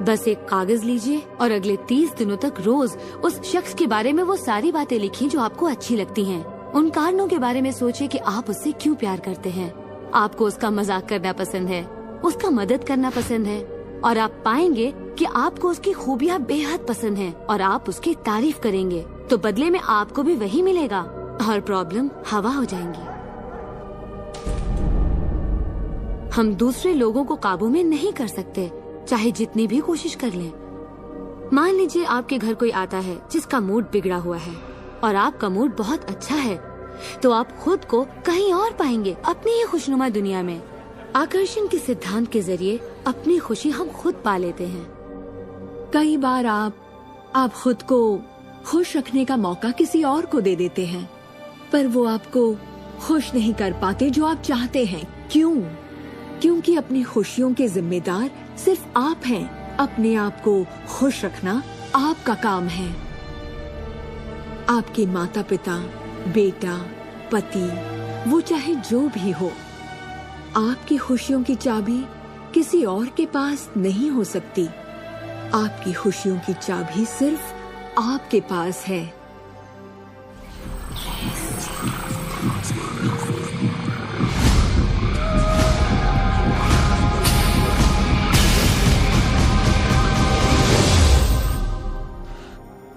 बस एक कागज लीजिए और अगले 30 दिनों तक रोज उस शख्स के बारे में वो सारी बातें लिखिए जो आपको अच्छी लगती हैं। उन कारणों के बारे में सोचिए कि आप उससे क्यों प्यार करते हैं। आपको उसका मजाक करना पसंद है, उसका मदद करना पसंद है, और आप पाएंगे कि आपको उसकी खूबियाँ बेहद पसंद हैं और आप उसकी तारीफ करेंगे तो बदले में आपको भी वही मिलेगा और प्रॉब्लम हवा हो जाएंगी। हम दूसरे लोगों को काबू में नहीं कर सकते, चाहे जितनी भी कोशिश कर लें। मान लीजिए आपके घर कोई आता है जिसका मूड बिगड़ा हुआ है और आपका मूड बहुत अच्छा है, तो आप खुद को कहीं और पाएंगे, अपनी ही खुशनुमा दुनिया में। आकर्षण के सिद्धांत के जरिए अपनी खुशी हम खुद पा लेते हैं। कई बार आप खुद को खुश रखने का मौका किसी और को दे देते हैं, पर वो आपको खुश नहीं कर पाते जो आप चाहते हैं। क्यों? क्योंकि अपनी खुशियों के जिम्मेदार सिर्फ आप हैं। अपने आप को खुश रखना आपका काम है। आपके माता पिता, बेटा, पति, वो चाहे जो भी हो, आपकी खुशियों की चाबी किसी और के पास नहीं हो सकती। आपकी खुशियों की चाबी सिर्फ आपके पास है।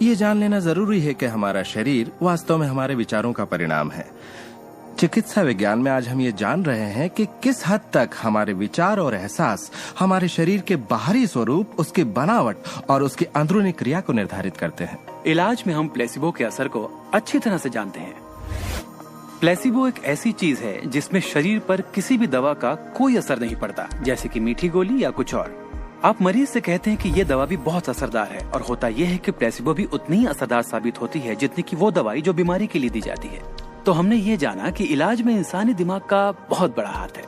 ये जान लेना जरूरी है कि हमारा शरीर वास्तव में हमारे विचारों का परिणाम है। चिकित्सा विज्ञान में आज हम ये जान रहे हैं कि किस हद तक हमारे विचार और एहसास हमारे शरीर के बाहरी स्वरूप, उसकी बनावट और उसकी अंदरूनी क्रिया को निर्धारित करते हैं। इलाज में हम प्लेसिबो के असर को अच्छी तरह से जानते हैं। प्लेसिबो एक ऐसी चीज है जिसमें शरीर पर किसी भी दवा का कोई असर नहीं पड़ता, जैसे कि मीठी गोली या कुछ और। आप मरीज से कहते हैं कि ये दवा भी बहुत असरदार है, और होता यह है कि प्लेसिबो भी उतनी ही असरदार साबित होती है जितनी कि वो दवाई जो बीमारी के लिए दी जाती है। तो हमने ये जाना कि इलाज में इंसानी दिमाग का बहुत बड़ा हाथ है,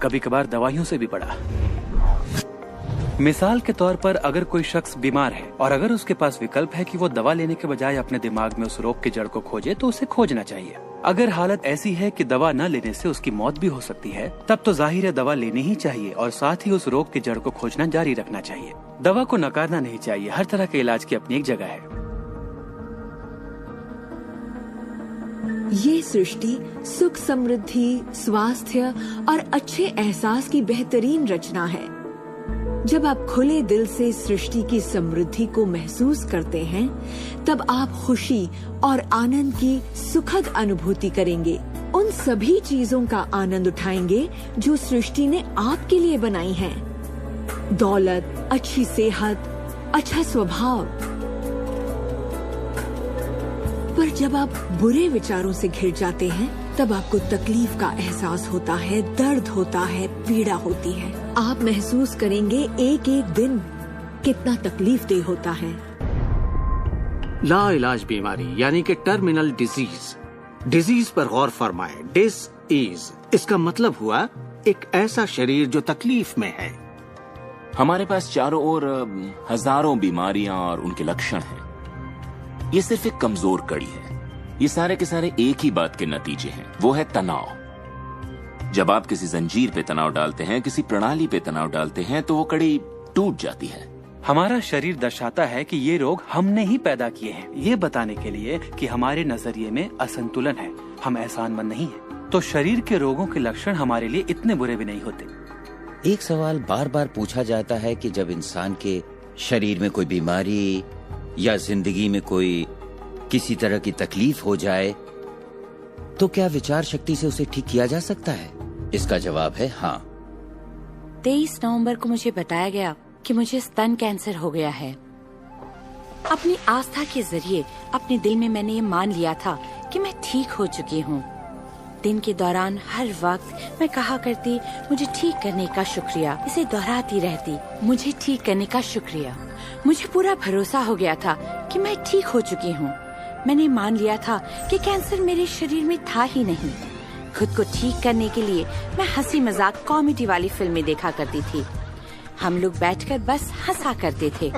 कभी कभार दवाइयों से भी बड़ा। मिसाल के तौर पर अगर कोई शख्स बीमार है और अगर उसके पास विकल्प है कि वो दवा लेने के बजाय अपने दिमाग में उस रोग की जड़ को खोजे, तो उसे खोजना चाहिए। अगर हालत ऐसी है कि दवा न लेने से उसकी मौत भी हो सकती है, तब तो जाहिर है दवा लेनी ही चाहिए और साथ ही उस रोग की जड़ को खोजना जारी रखना चाहिए। दवा को नकारना नहीं चाहिए। हर तरह के इलाज की अपनी एक जगह है। ये सृष्टि सुख, समृद्धि, स्वास्थ्य और अच्छे एहसास की बेहतरीन रचना है। जब आप खुले दिल से सृष्टि की समृद्धि को महसूस करते हैं, तब आप खुशी और आनंद की सुखद अनुभूति करेंगे। उन सभी चीजों का आनंद उठाएंगे जो सृष्टि ने आपके लिए बनाई हैं। दौलत, अच्छी सेहत, अच्छा स्वभाव। पर जब आप बुरे विचारों से घिर जाते हैं, तब आपको तकलीफ का एहसास होता है, दर्द होता है, पीड़ा होती है। आप महसूस करेंगे एक एक दिन कितना तकलीफदेह होता है। लाइलाज बीमारी यानी कि टर्मिनल डिजीज पर गौर फरमाए। डिस इसका मतलब हुआ एक ऐसा शरीर जो तकलीफ में है। हमारे पास चारों ओर हजारों बीमारियां और उनके लक्षण हैं। ये सिर्फ एक कमजोर कड़ी है। ये सारे के सारे एक ही बात के नतीजे हैं, वो है तनाव। जब आप किसी जंजीर पे तनाव डालते हैं, किसी प्रणाली पे तनाव डालते हैं, तो वो कड़ी टूट जाती है। हमारा शरीर दर्शाता है कि ये रोग हमने ही पैदा किए हैं, ये बताने के लिए कि हमारे नजरिए में असंतुलन है, हम एहसानमंद नहीं हैं। तो शरीर के रोगों के लक्षण हमारे लिए इतने बुरे भी नहीं होते। एक सवाल बार बार पूछा जाता है कि जब इंसान के शरीर में कोई बीमारी या जिंदगी में कोई किसी तरह की तकलीफ हो जाए, तो क्या विचार शक्ति से उसे ठीक किया जा सकता है? इसका जवाब है हाँ। 23 नवंबर को मुझे बताया गया कि मुझे स्तन कैंसर हो गया है। अपनी आस्था के जरिए अपने दिल में मैंने ये मान लिया था कि मैं ठीक हो चुकी हूँ। दिन के दौरान हर वक्त मैं कहा करती, मुझे ठीक करने का शुक्रिया। इसे दोहराती रहती, मुझे ठीक करने का शुक्रिया। मुझे पूरा भरोसा हो गया था कि मैं ठीक हो चुकी हूँ। मैंने मान लिया था कि कैंसर मेरे शरीर में था ही नहीं। खुद को ठीक करने के लिए मैं हंसी मजाक कॉमेडी वाली फिल्में देखा करती थी। हम लोग बैठकर बस हंसा करते थे।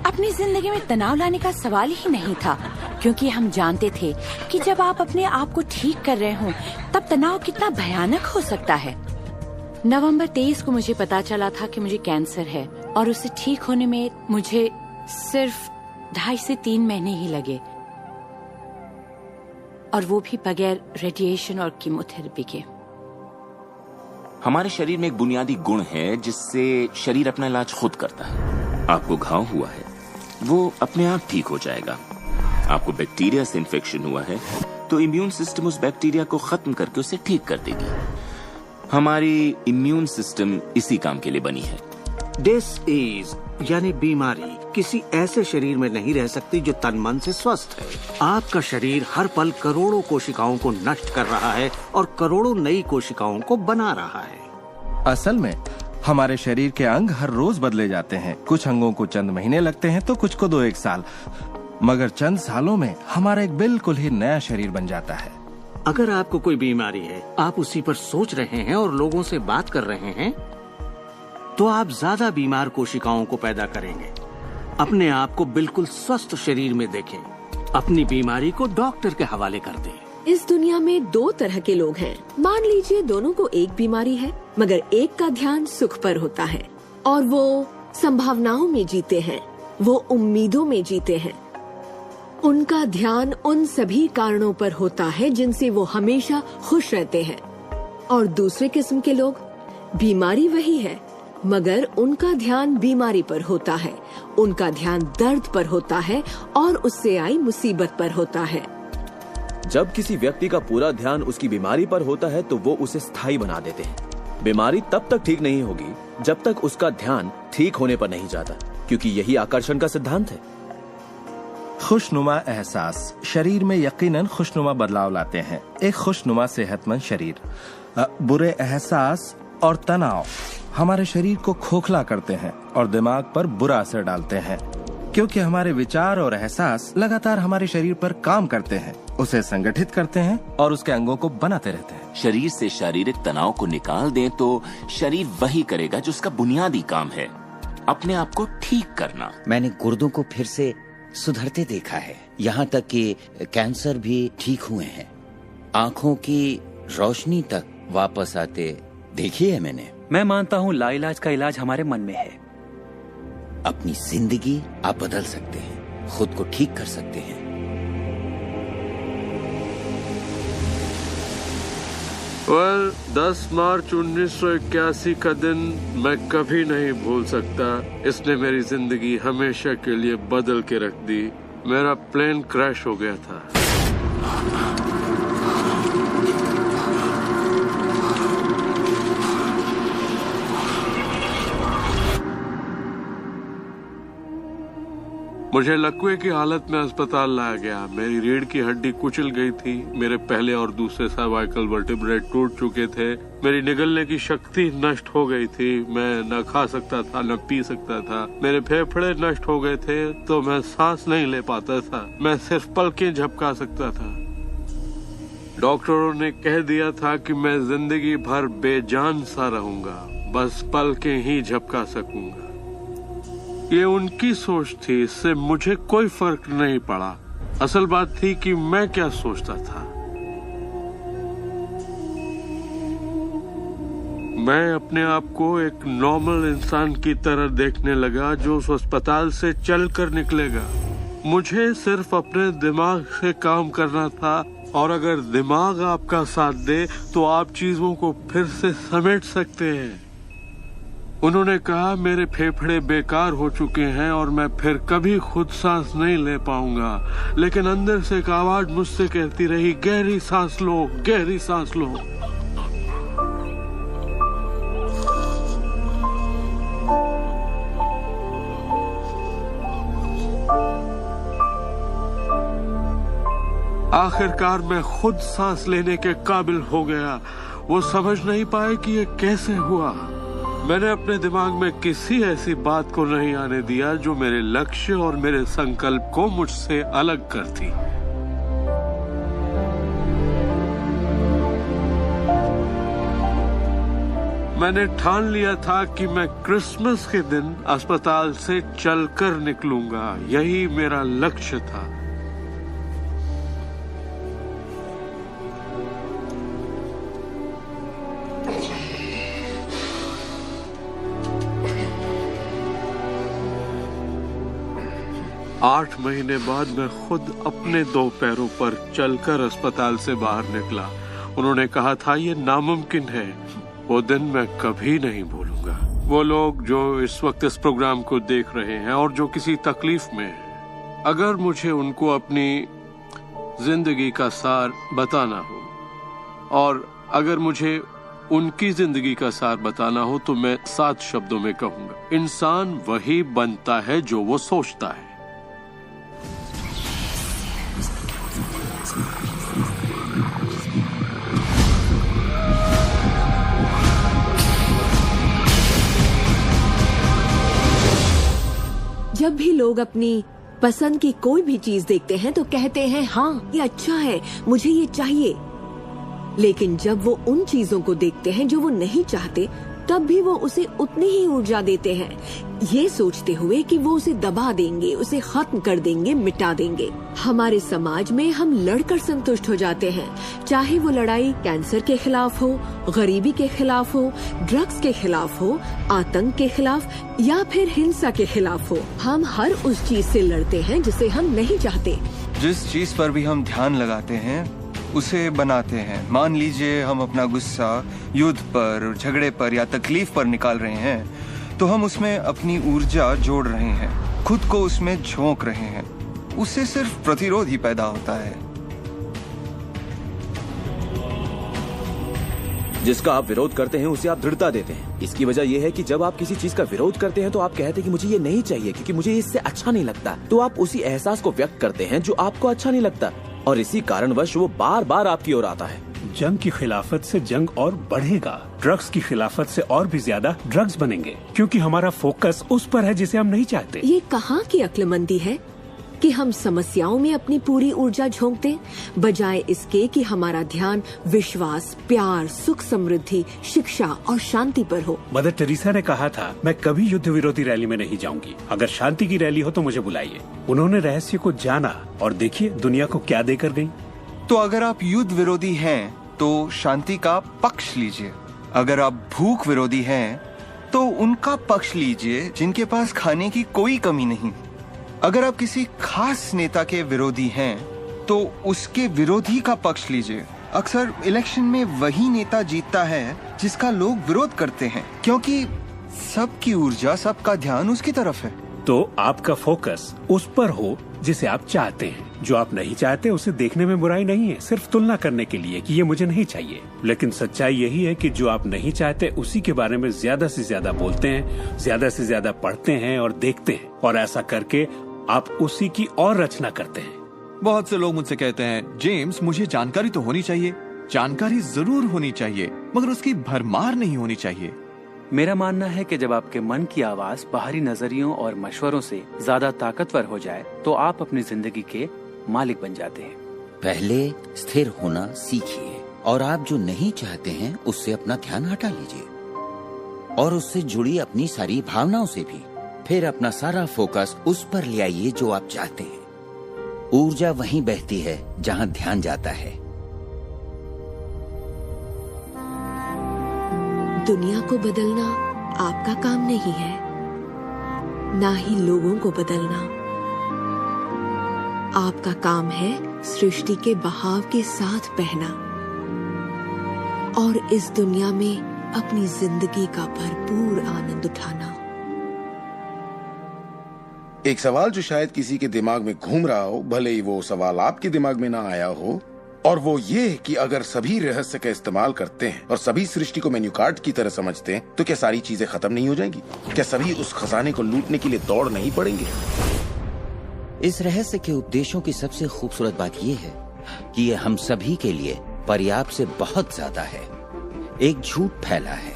अपनी जिंदगी में तनाव लाने का सवाल ही नहीं था, क्योंकि हम जानते थे कि जब आप अपने आप को ठीक कर रहे हो, तब तनाव कितना भयानक हो सकता है। नवंबर 23 को मुझे पता चला था कि मुझे कैंसर है, और उसे ठीक होने में मुझे सिर्फ 2.5 से 3 महीने ही लगे, और वो भी बगैर रेडिएशन और कीमोथेरेपी के। हमारे शरीर में एक बुनियादी गुण है जिससे शरीर अपना इलाज खुद करता है। आपको घाव हुआ है, वो अपने आप ठीक हो जाएगा। आपको बैक्टीरिया से इन्फेक्शन हुआ है, तो इम्यून सिस्टम उस बैक्टीरिया को खत्म करके उसे ठीक कर देगी। हमारी इम्यून सिस्टम इसी काम के लिए बनी है। डिसीज यानी बीमारी किसी ऐसे शरीर में नहीं रह सकती जो तन मन से स्वस्थ है। आपका शरीर हर पल करोड़ों कोशिकाओं को नष्ट कर रहा है और करोड़ों नई कोशिकाओं को बना रहा है। असल में हमारे शरीर के अंग हर रोज बदले जाते हैं। कुछ अंगों को चंद महीने लगते हैं तो कुछ को 2-1 साल, मगर चंद सालों में हमारा एक बिल्कुल ही नया शरीर बन जाता है। अगर आपको कोई बीमारी है, आप उसी पर सोच रहे हैं और लोगों से बात कर रहे हैं, तो आप ज्यादा बीमार कोशिकाओं को पैदा करेंगे। अपने आप को बिल्कुल स्वस्थ शरीर में देखें। अपनी बीमारी को डॉक्टर के हवाले कर दें। इस दुनिया में 2 तरह के लोग हैं। मान लीजिए दोनों को एक बीमारी है, मगर एक का ध्यान सुख पर होता है और वो संभावनाओं में जीते हैं, वो उम्मीदों में जीते हैं। उनका ध्यान उन सभी कारणों पर होता है जिनसे वो हमेशा खुश रहते हैं। और दूसरे किस्म के लोग, बीमारी वही है, मगर उनका ध्यान बीमारी पर होता है, उनका ध्यान दर्द पर होता है और उससे आई मुसीबत पर होता है। जब किसी व्यक्ति का पूरा ध्यान उसकी बीमारी पर होता है तो वो उसे स्थायी बना देते हैं। बीमारी तब तक ठीक नहीं होगी जब तक उसका ध्यान ठीक होने पर नहीं जाता, क्योंकि यही आकर्षण का सिद्धांत है। खुशनुमा एहसास शरीर में यकीनन खुशनुमा बदलाव लाते हैं। एक खुशनुमा सेहतमंद शरीर। बुरे एहसास और तनाव हमारे शरीर को खोखला करते हैं और दिमाग पर बुरा असर डालते हैं, क्योंकि हमारे विचार और एहसास लगातार हमारे शरीर पर काम करते हैं, उसे संगठित करते हैं और उसके अंगों को बनाते रहते हैं। शरीर से शारीरिक तनाव को निकाल दें तो शरीर वही करेगा जो उसका बुनियादी काम है, अपने आप को ठीक करना। मैंने गुर्दों को फिर से सुधरते देखा है, यहाँ तक कि कैंसर भी ठीक हुए हैं। आंखों की रोशनी तक वापस आते देखी है मैंने। मैं मानता हूँ लाइलाज का इलाज हमारे मन में है। अपनी जिंदगी आप बदल सकते हैं, खुद को ठीक कर सकते हैं। well, 10 मार्च 1981 का दिन मैं कभी नहीं भूल सकता। इसने मेरी जिंदगी हमेशा के लिए बदल के रख दी। मेरा प्लेन क्रैश हो गया था। मुझे लकवे की हालत में अस्पताल लाया गया। मेरी रीढ़ की हड्डी कुचल गई थी। मेरे पहले और दूसरे सर्वाइकल वर्टिब्रे टूट चुके थे। मेरी निगलने की शक्ति नष्ट हो गई थी। मैं न खा सकता था न पी सकता था। मेरे फेफड़े नष्ट हो गए थे तो मैं सांस नहीं ले पाता था। मैं सिर्फ पलकें झपका सकता था। डॉक्टरों ने कह दिया था कि मैं जिंदगी भर बेजान सा रहूंगा, बस पलकें ही झपका सकूंगा। ये उनकी सोच थी, इससे मुझे कोई फर्क नहीं पड़ा। असल बात थी कि मैं क्या सोचता था। मैं अपने आप को एक नॉर्मल इंसान की तरह देखने लगा जो उस अस्पताल से चलकर निकलेगा। मुझे सिर्फ अपने दिमाग से काम करना था, और अगर दिमाग आपका साथ दे तो आप चीजों को फिर से समेट सकते हैं। उन्होंने कहा मेरे फेफड़े बेकार हो चुके हैं और मैं फिर कभी खुद सांस नहीं ले पाऊंगा, लेकिन अंदर से एक आवाज मुझसे कहती रही, गहरी सांस लो, गहरी सांस लो। आखिरकार मैं खुद सांस लेने के काबिल हो गया। वो समझ नहीं पाए कि ये कैसे हुआ। मैंने अपने दिमाग में किसी ऐसी बात को नहीं आने दिया जो मेरे लक्ष्य और मेरे संकल्प को मुझसे अलग करती। मैंने ठान लिया था कि मैं क्रिसमस के दिन अस्पताल से चलकर निकलूंगा। यही मेरा लक्ष्य था। 8 महीने बाद मैं खुद अपने 2 पैरों पर चलकर अस्पताल से बाहर निकला। उन्होंने कहा था ये नामुमकिन है। वो दिन मैं कभी नहीं भूलूंगा। वो लोग जो इस वक्त इस प्रोग्राम को देख रहे हैं और जो किसी तकलीफ में हैं, अगर मुझे उनको अपनी जिंदगी का सार बताना हो और अगर मुझे उनकी जिंदगी का सार बताना हो तो मैं 7 शब्दों में कहूंगा, इंसान वही बनता है जो वो सोचता है। जब भी लोग अपनी पसंद की कोई भी चीज देखते हैं तो कहते हैं हाँ ये अच्छा है, मुझे ये चाहिए। लेकिन जब वो उन चीजों को देखते हैं जो वो नहीं चाहते, तब भी वो उसे उतनी ही ऊर्जा देते हैं, ये सोचते हुए कि वो उसे दबा देंगे, उसे खत्म कर देंगे, मिटा देंगे। हमारे समाज में हम लड़कर संतुष्ट हो जाते हैं, चाहे वो लड़ाई कैंसर के खिलाफ हो, गरीबी के खिलाफ हो, ड्रग्स के खिलाफ हो, आतंक के खिलाफ या फिर हिंसा के खिलाफ हो। हम हर उस चीज से लड़ते हैं जिसे हम नहीं चाहते। जिस चीज पर भी हम ध्यान लगाते हैं उसे बनाते हैं। मान लीजिए हम अपना गुस्सा युद्ध पर, झगड़े पर या तकलीफ पर निकाल रहे हैं, तो हम उसमें अपनी ऊर्जा जोड़ रहे हैं, खुद को उसमें झोंक रहे हैं। उससे सिर्फ प्रतिरोध ही पैदा होता है। जिसका आप विरोध करते हैं उसे आप दृढ़ता देते हैं। इसकी वजह यह है कि जब आप किसी चीज का विरोध करते हैं तो आप कहते हैं कि मुझे ये नहीं चाहिए क्योंकि मुझे इससे अच्छा नहीं लगता। तो आप उसी एहसास को व्यक्त करते हैं जो आपको अच्छा नहीं लगता, और इसी कारणवश वो बार बार आपकी ओर आता है। जंग की खिलाफत से जंग और बढ़ेगा, ड्रग्स की खिलाफत से और भी ज्यादा ड्रग्स बनेंगे, क्योंकि हमारा फोकस उस पर है जिसे हम नहीं चाहते। ये कहाँ की अक्लमंदी है कि हम समस्याओं में अपनी पूरी ऊर्जा झोंक दें, बजाय इसके कि हमारा ध्यान विश्वास, प्यार, सुख, समृद्धि, शिक्षा और शांति पर हो। मदर टेरेसा ने कहा था, मैं कभी युद्ध विरोधी रैली में नहीं जाऊंगी, अगर शांति की रैली हो तो मुझे बुलाइए। उन्होंने रहस्य को जाना और देखिए दुनिया को क्या देकर गयी। तो अगर आप युद्ध विरोधी हैं तो शांति का पक्ष लीजिए, अगर आप भूख विरोधी हैं तो उनका पक्ष लीजिए जिनके पास खाने की कोई कमी नहीं। अगर आप किसी खास नेता के विरोधी हैं तो उसके विरोधी का पक्ष लीजिए। अक्सर इलेक्शन में वही नेता जीतता है जिसका लोग विरोध करते हैं, क्योंकि सबकी ऊर्जा, सबका ध्यान उसकी तरफ है। तो आपका फोकस उस पर हो जिसे आप चाहते हैं। जो आप नहीं चाहते उसे देखने में बुराई नहीं है, सिर्फ तुलना करने के लिए कि ये मुझे नहीं चाहिए। लेकिन सच्चाई यही है कि जो आप नहीं चाहते उसी के बारे में ज्यादा से ज्यादा बोलते हैं, ज्यादा से ज्यादा पढ़ते हैं और देखते हैं, और ऐसा करके आप उसी की और रचना करते हैं। बहुत से लोग मुझसे कहते हैं, जेम्स मुझे जानकारी तो होनी चाहिए, जानकारी जरूर होनी चाहिए, मगर उसकी भरमार नहीं होनी चाहिए। मेरा मानना है कि जब आपके मन की आवाज बाहरी नजरियों और मशवरों से ज्यादा ताकतवर हो जाए तो आप अपनी जिंदगी के मालिक बन जाते हैं। पहले स्थिर होना सीखिए, और आप जो नहीं चाहते हैं उससे अपना ध्यान हटा लीजिए, और उससे जुड़ी अपनी सारी भावनाओं से भी। फिर अपना सारा फोकस उस पर ले आइए जो आप चाहते हैं। ऊर्जा वहीं बहती है जहां ध्यान जाता है। दुनिया को बदलना आपका काम नहीं है, ना ही लोगों को बदलना। आपका काम है सृष्टि के बहाव के साथ बहना और इस दुनिया में अपनी जिंदगी का भरपूर आनंद उठाना। एक सवाल जो शायद किसी के दिमाग में घूम रहा हो, भले ही वो सवाल आपके दिमाग में ना आया हो, और वो ये कि अगर सभी रहस्य का इस्तेमाल करते हैं और सभी सृष्टि को मेन्यू कार्ड की तरह समझते हैं तो क्या सारी चीजें खत्म नहीं हो जाएंगी? क्या सभी उस खजाने को लूटने के लिए दौड़ नहीं पड़ेंगे? इस रहस्य के उपदेशों की सबसे खूबसूरत बात यह है कि ये हम सभी के लिए पर्याप्त से बहुत ज्यादा है। एक झूठ फैला है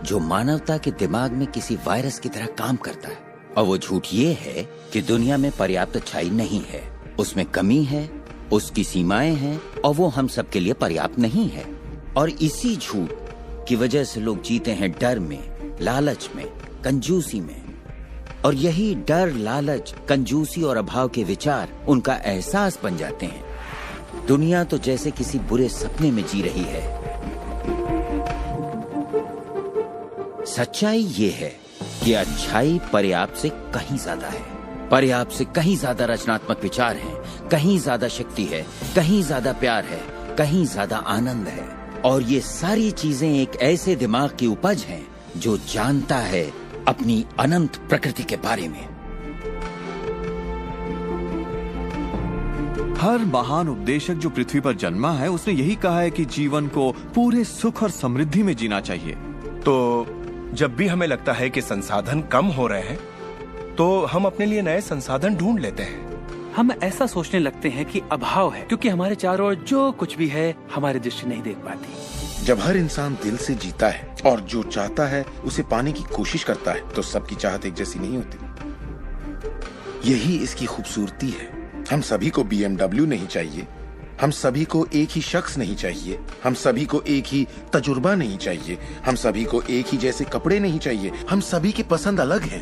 जो मानवता के दिमाग में किसी वायरस की तरह काम करता है, और वो झूठ ये है कि दुनिया में पर्याप्त अच्छाई नहीं है, उसमें कमी है, उसकी सीमाएं हैं, और वो हम सब के लिए पर्याप्त नहीं है। और इसी झूठ की वजह से लोग जीते हैं डर में, लालच में, कंजूसी में। और यही डर, लालच, कंजूसी और अभाव के विचार उनका एहसास बन जाते हैं। दुनिया तो जैसे किसी बुरे सपने में जी रही है। सच्चाई ये है कि अच्छाई पर्याप्त से कहीं ज्यादा है। पर्याप्त से कहीं ज्यादा रचनात्मक विचार हैं, कहीं ज्यादा शक्ति है, कहीं ज्यादा प्यार है, कहीं ज्यादा आनंद है। और ये सारी चीजें एक ऐसे दिमाग की उपज हैं जो जानता है अपनी अनंत प्रकृति के बारे में। हर महान उपदेशक जो पृथ्वी पर जन्मा है उसने यही कहा है कि जीवन को पूरे सुख और समृद्धि में जीना चाहिए। तो जब भी हमें लगता है कि संसाधन कम हो रहे हैं तो हम अपने लिए नए संसाधन ढूंढ लेते हैं। हम ऐसा सोचने लगते हैं कि अभाव है क्योंकि हमारे चारों ओर जो कुछ भी है हमारी दृष्टि नहीं देख पाती। जब हर इंसान दिल से जीता है और जो चाहता है उसे पाने की कोशिश करता है तो सबकी चाहत एक जैसी नहीं होती। यही इसकी खूबसूरती है। हम सभी को BMW नहीं चाहिए, हम सभी को एक ही शख्स नहीं चाहिए, हम सभी को एक ही तजुर्बा नहीं चाहिए, हम सभी को एक ही जैसे कपड़े नहीं चाहिए, हम सभी की पसंद अलग है।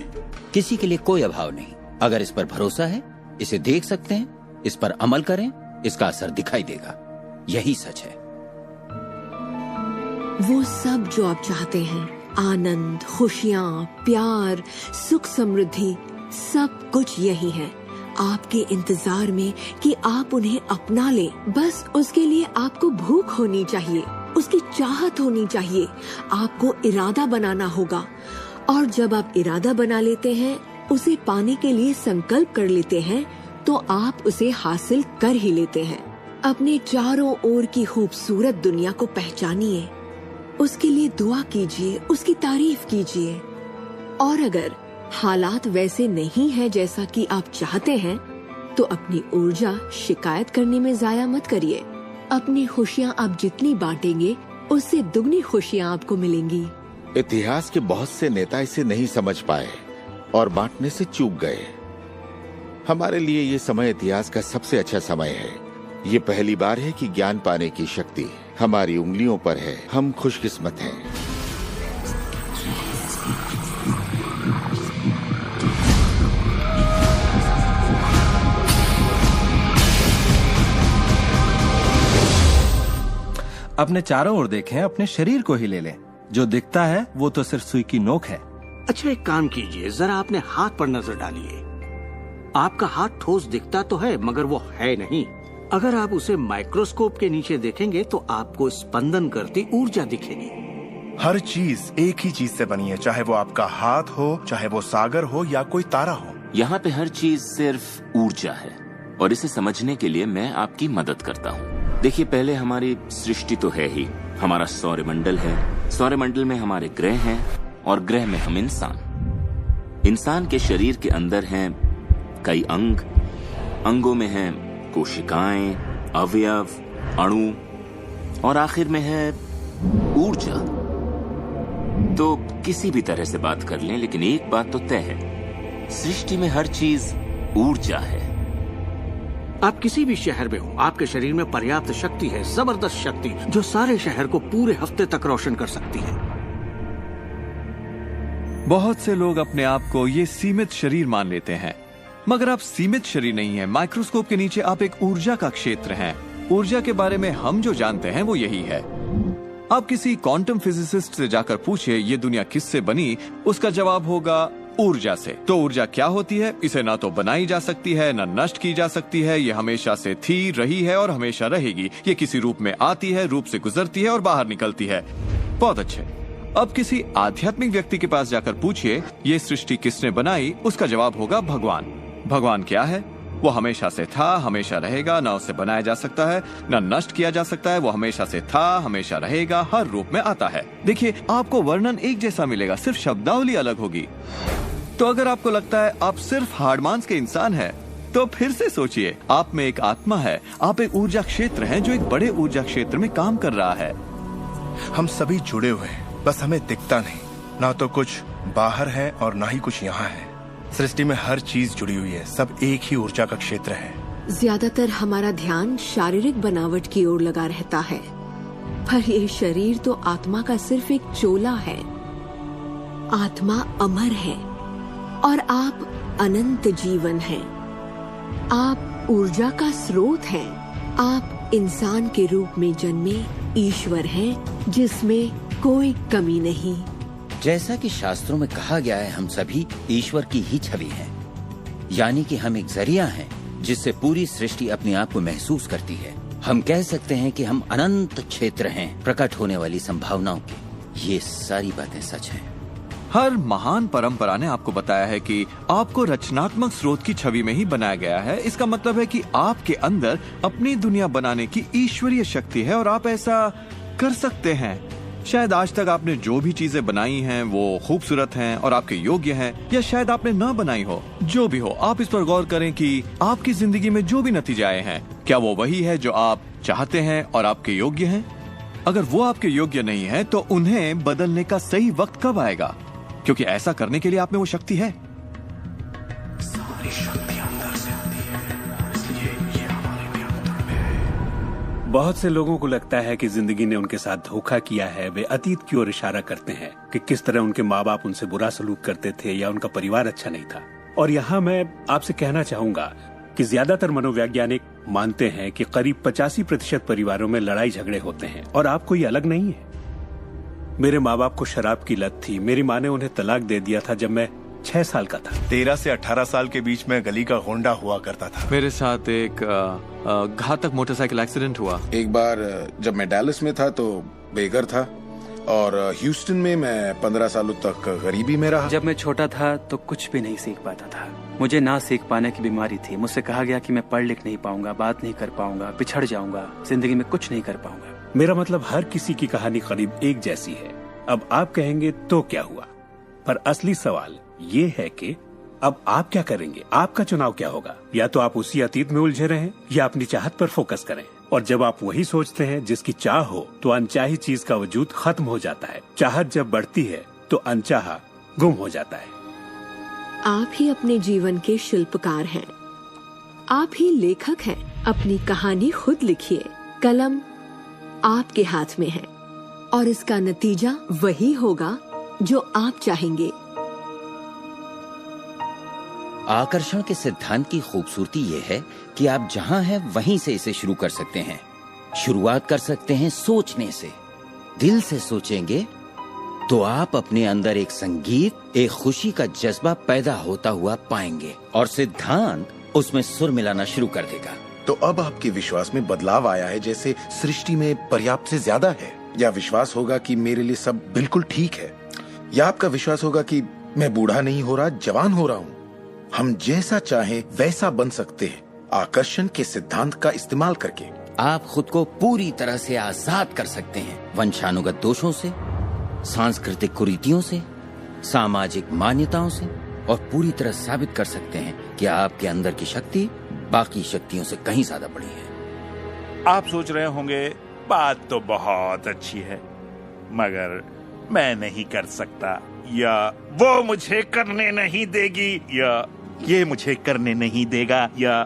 किसी के लिए कोई अभाव नहीं। अगर इस पर भरोसा है, इसे देख सकते हैं, इस पर अमल करें, इसका असर दिखाई देगा। यही सच है। वो सब जो आप चाहते हैं, आनंद, खुशियाँ, प्यार, सुख, समृद्धि, सब कुछ यही है आपके इंतजार में कि आप उन्हें अपना ले। बस उसके लिए आपको भूख होनी चाहिए, उसकी चाहत होनी चाहिए, आपको इरादा बनाना होगा। और जब आप इरादा बना लेते हैं, उसे पाने के लिए संकल्प कर लेते हैं, तो आप उसे हासिल कर ही लेते हैं। अपने चारों ओर की खूबसूरत दुनिया को पहचानिए, उसके लिए दुआ कीजिए, उसकी तारीफ कीजिए। और अगर हालात वैसे नहीं है जैसा कि आप चाहते हैं, तो अपनी ऊर्जा शिकायत करने में जाया मत करिए। अपनी खुशियाँ आप जितनी बांटेंगे, उससे दुगनी खुशियाँ आपको मिलेंगी। इतिहास के बहुत से नेता इसे नहीं समझ पाए और बांटने से चूक गए। हमारे लिए ये समय इतिहास का सबसे अच्छा समय है। ये पहली बार है कि ज्ञान पाने की शक्ति हमारी उंगलियों पर है। हम खुशकिस्मत हैं। अपने चारों ओर देखें, अपने शरीर को ही ले लें। जो दिखता है वो तो सिर्फ सुई की नोक है। अच्छा, एक काम कीजिए, जरा अपने हाथ पर नजर डालिए। आपका हाथ ठोस दिखता तो है, मगर वो है नहीं। अगर आप उसे माइक्रोस्कोप के नीचे देखेंगे तो आपको स्पंदन करती ऊर्जा दिखेगी। हर चीज एक ही चीज से बनी है, चाहे वो आपका हाथ हो, चाहे वो सागर हो या कोई तारा हो। यहाँ पे हर चीज सिर्फ ऊर्जा है, और इसे समझने के लिए मैं आपकी मदद करता हूँ। देखिए, पहले हमारी सृष्टि तो है ही, हमारा सौरमंडल है। सौरमंडल में हमारे ग्रह हैं, और ग्रह में हम इंसान। इंसान के शरीर के अंदर हैं कई अंग, अंगों में हैं कोशिकाएं, अवयव, अणु, और आखिर में है ऊर्जा। तो किसी भी तरह से बात कर लें, लेकिन एक बात तो तय है, सृष्टि में हर चीज ऊर्जा है। आप किसी भी शहर में हो, आपके शरीर में पर्याप्त शक्ति है, जबरदस्त शक्ति, जो सारे शहर को पूरे हफ्ते तक रोशन कर सकती है। बहुत से लोग अपने आप को ये सीमित शरीर मान लेते हैं, मगर आप सीमित शरीर नहीं हैं। माइक्रोस्कोप के नीचे आप एक ऊर्जा का क्षेत्र हैं। ऊर्जा के बारे में हम जो जानते हैं वो यही है। आप किसी क्वांटम फिजिसिस्ट से जाकर पूछिए ये दुनिया किससे बनी, उसका जवाब होगा ऊर्जा से। तो ऊर्जा क्या होती है? इसे ना तो बनाई जा सकती है, ना नष्ट की जा सकती है। ये हमेशा से थी, रही है और हमेशा रहेगी। ये किसी रूप में आती है, रूप से गुजरती है और बाहर निकलती है। बहुत अच्छे। अब किसी आध्यात्मिक व्यक्ति के पास जाकर पूछिए ये सृष्टि किसने बनाई, उसका जवाब होगा भगवान। भगवान क्या है? वो हमेशा से था, हमेशा रहेगा, ना उसे बनाया जा सकता है, ना नष्ट किया जा सकता है। वो हमेशा से था, हमेशा रहेगा, हर रूप में आता है। देखिए, आपको वर्णन एक जैसा मिलेगा, सिर्फ शब्दावली अलग होगी। तो अगर आपको लगता है आप सिर्फ हाड़ मांस के इंसान हैं, तो फिर से सोचिए, आप में एक आत्मा है। आप एक ऊर्जा क्षेत्र हैं जो एक बड़े ऊर्जा क्षेत्र में काम कर रहा है। हम सभी जुड़े हुए हैं, बस हमें दिखता नहीं। ना तो कुछ बाहर है और ना ही कुछ यहाँ है। सृष्टि में हर चीज जुड़ी हुई है, सब एक ही ऊर्जा का क्षेत्र है। ज्यादातर हमारा ध्यान शारीरिक बनावट की ओर लगा रहता है, पर ये शरीर तो आत्मा का सिर्फ एक चोला है। आत्मा अमर है और आप अनंत जीवन हैं। आप ऊर्जा का स्रोत हैं। आप इंसान के रूप में जन्मे ईश्वर हैं, जिसमें कोई कमी नहीं। जैसा कि शास्त्रों में कहा गया है, हम सभी ईश्वर की ही छवि हैं। यानी कि हम एक जरिया हैं जिससे पूरी सृष्टि अपने आप को महसूस करती है। हम कह सकते हैं कि हम अनंत क्षेत्र हैं प्रकट होने वाली संभावनाओं के। ये सारी बातें सच हैं। हर महान परंपरा ने आपको बताया है कि आपको रचनात्मक स्रोत की छवि में ही बनाया गया है। इसका मतलब है कि आपके अंदर अपनी दुनिया बनाने की ईश्वरीय शक्ति है और आप ऐसा कर सकते हैं। शायद आज तक आपने जो भी चीजें बनाई हैं वो खूबसूरत हैं और आपके योग्य हैं, या शायद आपने न बनाई हो। जो भी हो, आप इस पर गौर करें कि आपकी जिंदगी में जो भी नतीजे आए हैं, क्या वो वही है जो आप चाहते हैं और आपके योग्य हैं? अगर वो आपके योग्य नहीं है तो उन्हें बदलने का सही वक्त कब आएगा? क्योंकि ऐसा करने के लिए आप में वो शक्ति है। सारी शक्ति अंदर से आती है, इसलिए ये हमारे भी अंदर में है। बहुत से लोगों को लगता है कि जिंदगी ने उनके साथ धोखा किया है। वे अतीत की ओर इशारा करते हैं कि किस तरह उनके माँ बाप उनसे बुरा सलूक करते थे या उनका परिवार अच्छा नहीं था। और यहाँ मैं आपसे कहना चाहूंगा कि ज्यादातर मनोवैज्ञानिक मानते हैं कि करीब 85% परिवारों में लड़ाई झगड़े होते हैं और आप कोई अलग नहीं है। मेरे माँ बाप को शराब की लत थी। मेरी माँ ने उन्हें तलाक दे दिया था जब मैं 6 साल का था। 13 से 18 साल के बीच में गली का गुंडा हुआ करता था। मेरे साथ एक घातक मोटरसाइकिल एक्सीडेंट हुआ। एक बार जब मैं डैलस में था तो बेघर था, और ह्यूस्टन में मैं 15 सालों तक गरीबी में रहा। जब मैं छोटा था तो कुछ भी नहीं सीख पाता था। मुझे ना सीख पाने की बीमारी थी। मुझसे कहा गया कि मैं पढ़ लिख नहीं पाऊंगा, बात नहीं कर पाऊंगा, पिछड़ जाऊंगा, जिंदगी में कुछ नहीं कर पाऊंगा। मेरा मतलब हर किसी की कहानी करीब एक जैसी है। अब आप कहेंगे तो क्या हुआ, पर असली सवाल ये है कि अब आप क्या करेंगे, आपका चुनाव क्या होगा। या तो आप उसी अतीत में उलझे रहें या अपनी चाहत पर फोकस करें। और जब आप वही सोचते हैं जिसकी चाह हो, तो अनचाही चीज का वजूद खत्म हो जाता है। चाहत जब बढ़ती है तो अनचाहा गुम हो जाता है। आप ही अपने जीवन के शिल्पकार हैं, आप ही लेखक हैं। अपनी कहानी खुद लिखिए, कलम आपके हाथ में है और इसका नतीजा वही होगा जो आप चाहेंगे। आकर्षण के सिद्धांत की खूबसूरती ये है कि आप जहां हैं वहीं से इसे शुरू कर सकते हैं। शुरुआत कर सकते हैं सोचने से। दिल से सोचेंगे तो आप अपने अंदर एक संगीत, एक खुशी का जज्बा पैदा होता हुआ पाएंगे और सिद्धांत उसमें सुर मिलाना शुरू कर देगा। तो अब आपके विश्वास में बदलाव आया है, जैसे सृष्टि में पर्याप्त से ज्यादा है, या विश्वास होगा कि मेरे लिए सब बिल्कुल ठीक है, या आपका विश्वास होगा कि मैं बूढ़ा नहीं हो रहा, जवान हो रहा हूँ। हम जैसा चाहें वैसा बन सकते हैं आकर्षण के सिद्धांत का इस्तेमाल करके। आप खुद को पूरी तरह से आजाद कर सकते हैं वंशानुगत दोषों से, सांस्कृतिक कुरीतियों से, सामाजिक मान्यताओं से, और पूरी तरह साबित कर सकते हैं कि आपके अंदर की शक्ति बाकी शक्तियों से कहीं ज्यादा बड़ी है। आप सोच रहे होंगे बात तो बहुत अच्छी है, मगर मैं नहीं कर सकता, या वो मुझे करने नहीं देगी, या ये मुझे करने नहीं देगा, या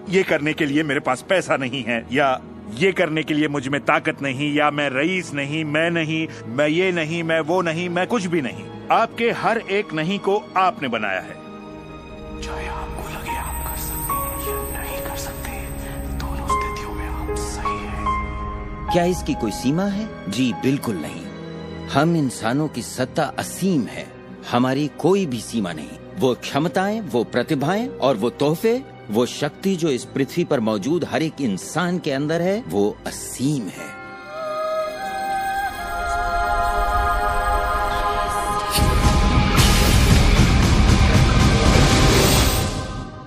ये करने के लिए मेरे पास पैसा नहीं है, या ये करने के लिए मुझ में ताकत नहीं, या मैं रईस नहीं, मैं नहीं, मैं ये नहीं, मैं वो नहीं, मैं कुछ भी नहीं। आपके हर एक नहीं को आपने बनाया है। चाहे आपको लगे आप कर सकते हैं या नहीं कर सकते, दोनों स्थितियों में आप सही हैं। क्या इसकी कोई सीमा है? जी बिल्कुल नहीं। हम इंसानों की सत्ता असीम है, हमारी कोई भी सीमा नहीं। वो क्षमताएं, वो प्रतिभाएं और वो तोहफे, वो शक्ति जो इस पृथ्वी पर मौजूद हर एक इंसान के अंदर है, वो असीम है।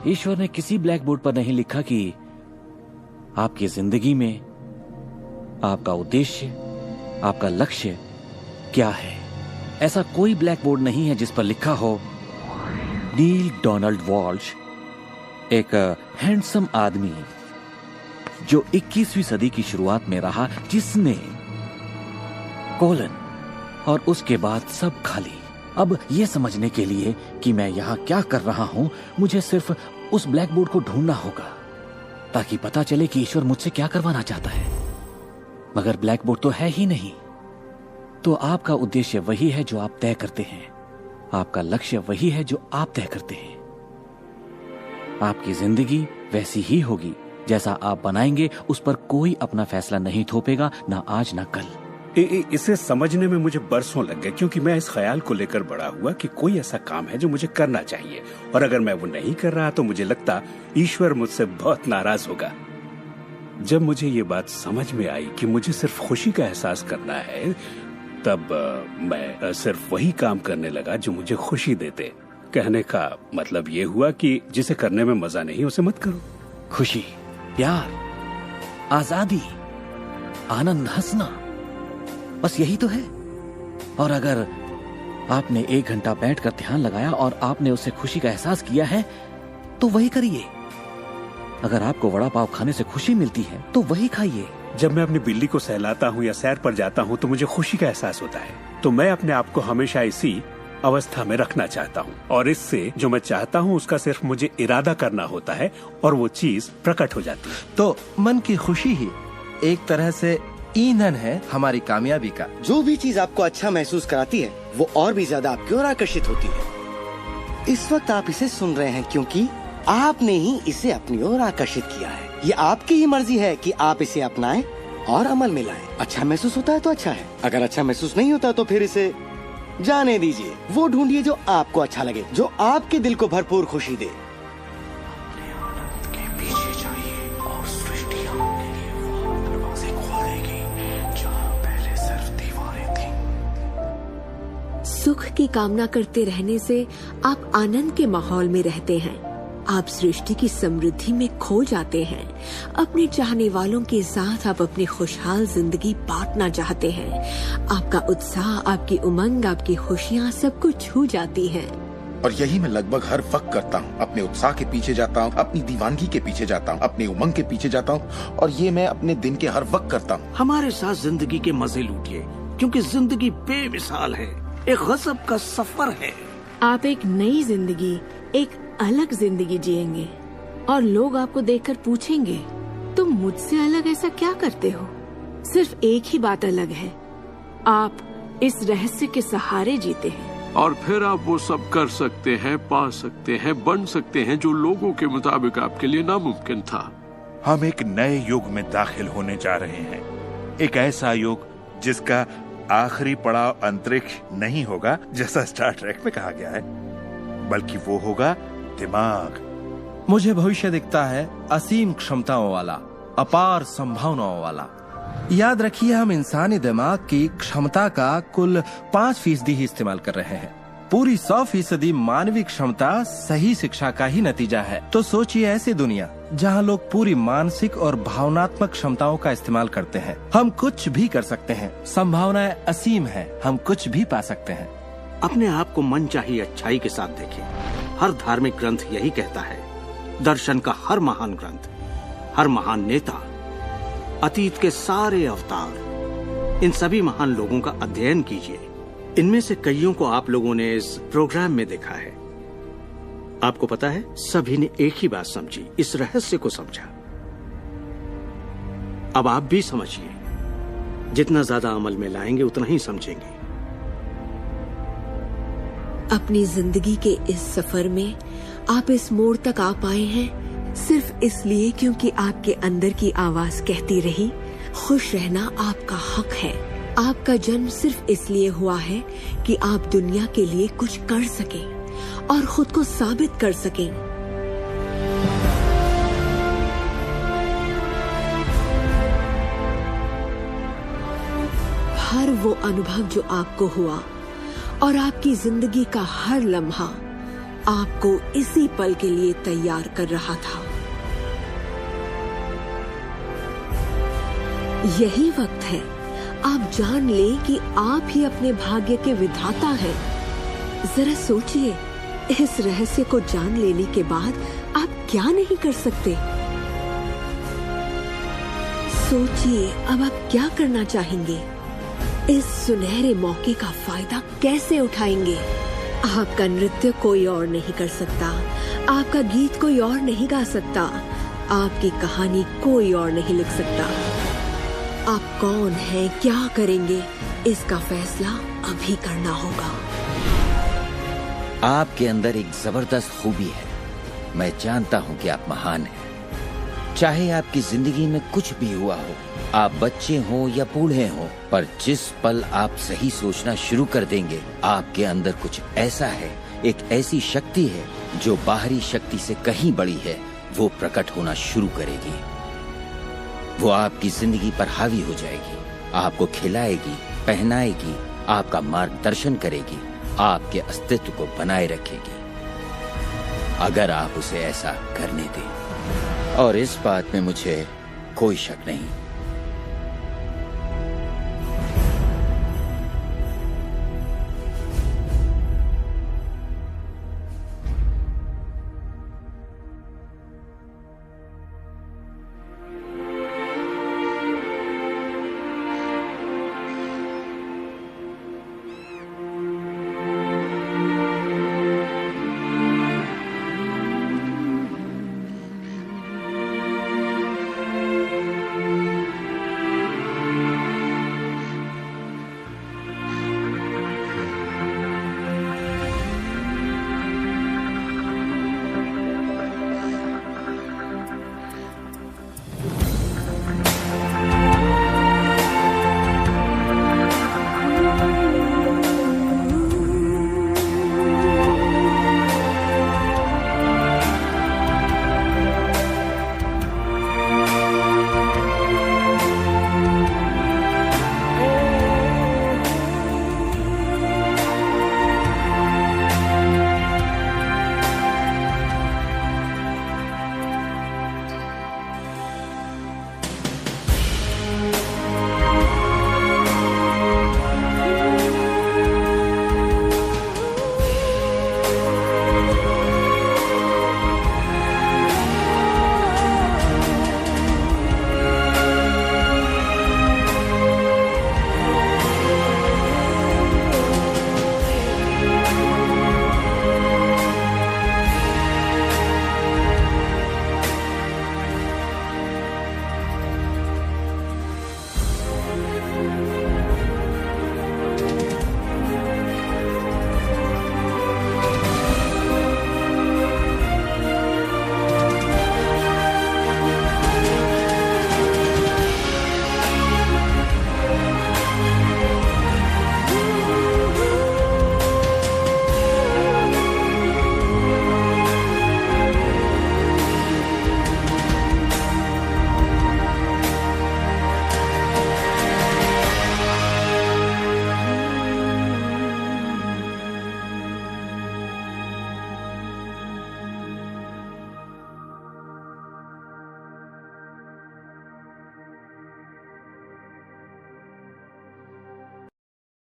ईश्वर ने किसी ब्लैक बोर्ड पर नहीं लिखा कि आपकी जिंदगी में आपका उद्देश्य, आपका लक्ष्य क्या है। ऐसा कोई ब्लैक बोर्ड नहीं है जिस पर लिखा हो नील डोनाल्ड वॉल्श, एक हैंडसम आदमी जो 21वीं सदी की शुरुआत में रहा, जिसने कोलन और उसके बाद सब खाली। अब यह समझने के लिए कि मैं यहां क्या कर रहा हूं, मुझे सिर्फ उस ब्लैक बोर्ड को ढूंढना होगा ताकि पता चले कि ईश्वर मुझसे क्या करवाना चाहता है। मगर ब्लैक बोर्ड तो है ही नहीं। तो आपका उद्देश्य वही है जो आप तय करते हैं, आपका लक्ष्य वही है जो आप तय करते हैं। आपकी जिंदगी वैसी ही होगी जैसा आप बनाएंगे, उस पर कोई अपना फैसला नहीं थोपेगा, ना आज ना कल। इसे समझने में मुझे बरसों लग गए, क्योंकि मैं इस ख्याल को लेकर बड़ा हुआ कि कोई ऐसा काम है जो मुझे करना चाहिए, और अगर मैं वो नहीं कर रहा तो मुझे लगता ईश्वर मुझसे बहुत नाराज होगा। जब मुझे ये बात समझ में आई कि मुझे सिर्फ खुशी का एहसास करना है, तब मैं सिर्फ वही काम करने लगा जो मुझे खुशी देते। कहने का मतलब ये हुआ कि जिसे करने में मजा नहीं उसे मत करो। खुशी, प्यार, आजादी, आनंद, हंसना, बस यही तो है। और अगर आपने 1 घंटा बैठकर ध्यान लगाया और आपने उससे खुशी का एहसास किया है, तो वही करिए। अगर आपको वड़ा पाव खाने से खुशी मिलती है तो वही खाइए। जब मैं अपनी बिल्ली को सहलाता हूँ या सैर पर जाता हूँ तो मुझे खुशी का एहसास होता है। तो मैं अपने आप को हमेशा इसी अवस्था में रखना चाहता हूँ, और इससे जो मैं चाहता हूँ उसका सिर्फ मुझे इरादा करना होता है और वो चीज प्रकट हो जाती है। तो मन की खुशी ही एक तरह से ईंधन है हमारी कामयाबी का। जो भी चीज आपको अच्छा महसूस कराती है वो और भी ज्यादा आपकी ओर आकर्षित होती है। इस वक्त आप इसे सुन रहे हैं क्योंकि आपने ही इसे अपनी ओर आकर्षित किया है। ये आपकी ही मर्जी है कि आप इसे अपनाएं और अमल में लाएं। अच्छा महसूस होता है तो अच्छा है, अगर अच्छा महसूस नहीं होता तो फिर इसे जाने दीजिए। वो ढूंढिए जो आपको अच्छा लगे, जो आपके दिल को भरपूर खुशी दे। अपने आनंद के पीछे जाइए और सृष्टि आपके लिए वो दरवाजे खोल देगी जहाँ पहले सिर्फ दीवारें थीं। सुख की कामना करते रहने से आप आनंद के माहौल में रहते हैं। आप सृष्टि की समृद्धि में खो जाते हैं। अपने चाहने वालों के साथ आप अपनी खुशहाल जिंदगी बांटना चाहते हैं। आपका उत्साह, आपकी उमंग, आपकी खुशियाँ सब कुछ छू जाती हैं। और यही मैं लगभग हर वक्त करता हूँ। अपने उत्साह के पीछे जाता हूँ, अपनी दीवानगी के पीछे जाता हूँ, अपनी उमंग के पीछे जाता हूँ, और ये मैं अपने दिन के हर वक्त करता हूँ। हमारे साथ जिंदगी के मजे लूटिए, क्योंकि जिंदगी बेमिसाल है, एक गजब का सफर है। आप एक नई जिंदगी, एक अलग जिंदगी जिएंगे और लोग आपको देखकर पूछेंगे, तुम मुझसे अलग ऐसा क्या करते हो? सिर्फ एक ही बात अलग है, आप इस रहस्य के सहारे जीते हैं। और फिर आप वो सब कर सकते हैं, पा सकते हैं, बन सकते हैं जो लोगों के मुताबिक आपके लिए नामुमकिन था। हम एक नए युग में दाखिल होने जा रहे हैं, एक ऐसा युग जिसका आखिरी पड़ाव अंतरिक्ष नहीं होगा जैसा स्टार ट्रेक में कहा गया है, बल्कि वो होगा दिमाग। मुझे भविष्य दिखता है असीम क्षमताओं वाला, अपार संभावनाओं वाला। याद रखिए, हम इंसानी दिमाग की क्षमता का कुल 5% ही इस्तेमाल कर रहे हैं। पूरी 100% मानवीय क्षमता सही शिक्षा का ही नतीजा है। तो सोचिए ऐसी दुनिया जहां लोग पूरी मानसिक और भावनात्मक क्षमताओं का इस्तेमाल करते हैं। हम कुछ भी कर सकते हैं, संभावनाएं असीम है, हम कुछ भी पा सकते हैं। अपने आप को मनचाही अच्छाई के साथ देखें। हर धार्मिक ग्रंथ यही कहता है। दर्शन का हर महान ग्रंथ, हर महान नेता, अतीत के सारे अवतार, इन सभी महान लोगों का अध्ययन कीजिए। इनमें से कईयों को आप लोगों ने इस प्रोग्राम में देखा है। आपको पता है, सभी ने एक ही बात समझी, इस रहस्य को समझा। अब आप भी समझिए, जितना ज्यादा अमल में लाएंगे उतना ही समझेंगे। अपनी जिंदगी के इस सफर में आप इस मोड़ तक आ पाए हैं सिर्फ इसलिए क्योंकि आपके अंदर की आवाज कहती रही, खुश रहना आपका हक है। आपका जन्म सिर्फ इसलिए हुआ है कि आप दुनिया के लिए कुछ कर सकें और खुद को साबित कर सकें। हर वो अनुभव जो आपको हुआ और आपकी जिंदगी का हर लम्हा आपको इसी पल के लिए तैयार कर रहा था। यही वक्त है आप जान लें कि आप ही अपने भाग्य के विधाता हैं। जरा सोचिए, इस रहस्य को जान लेने के बाद आप क्या नहीं कर सकते? सोचिए, अब आप क्या करना चाहेंगे? इस सुनहरे मौके का फायदा कैसे उठाएंगे? आपका नृत्य कोई और नहीं कर सकता, आपका गीत कोई और नहीं गा सकता, आपकी कहानी कोई और नहीं लिख सकता। आप कौन हैं, क्या करेंगे, इसका फैसला अभी करना होगा। आपके अंदर एक जबरदस्त खूबी है। मैं जानता हूं कि आप महान हैं। चाहे आपकी जिंदगी में कुछ भी हुआ हो, आप बच्चे हों या बूढ़े हों, पर जिस पल आप सही सोचना शुरू कर देंगे, आपके अंदर कुछ ऐसा है, एक ऐसी शक्ति है जो बाहरी शक्ति से कहीं बड़ी है, वो प्रकट होना शुरू करेगी। वो आपकी जिंदगी पर हावी हो जाएगी, आपको खिलाएगी, पहनाएगी, आपका मार्गदर्शन करेगी, आपके अस्तित्व को बनाए रखेगी, अगर आप उसे ऐसा करने दें। और इस बात में मुझे कोई शक नहीं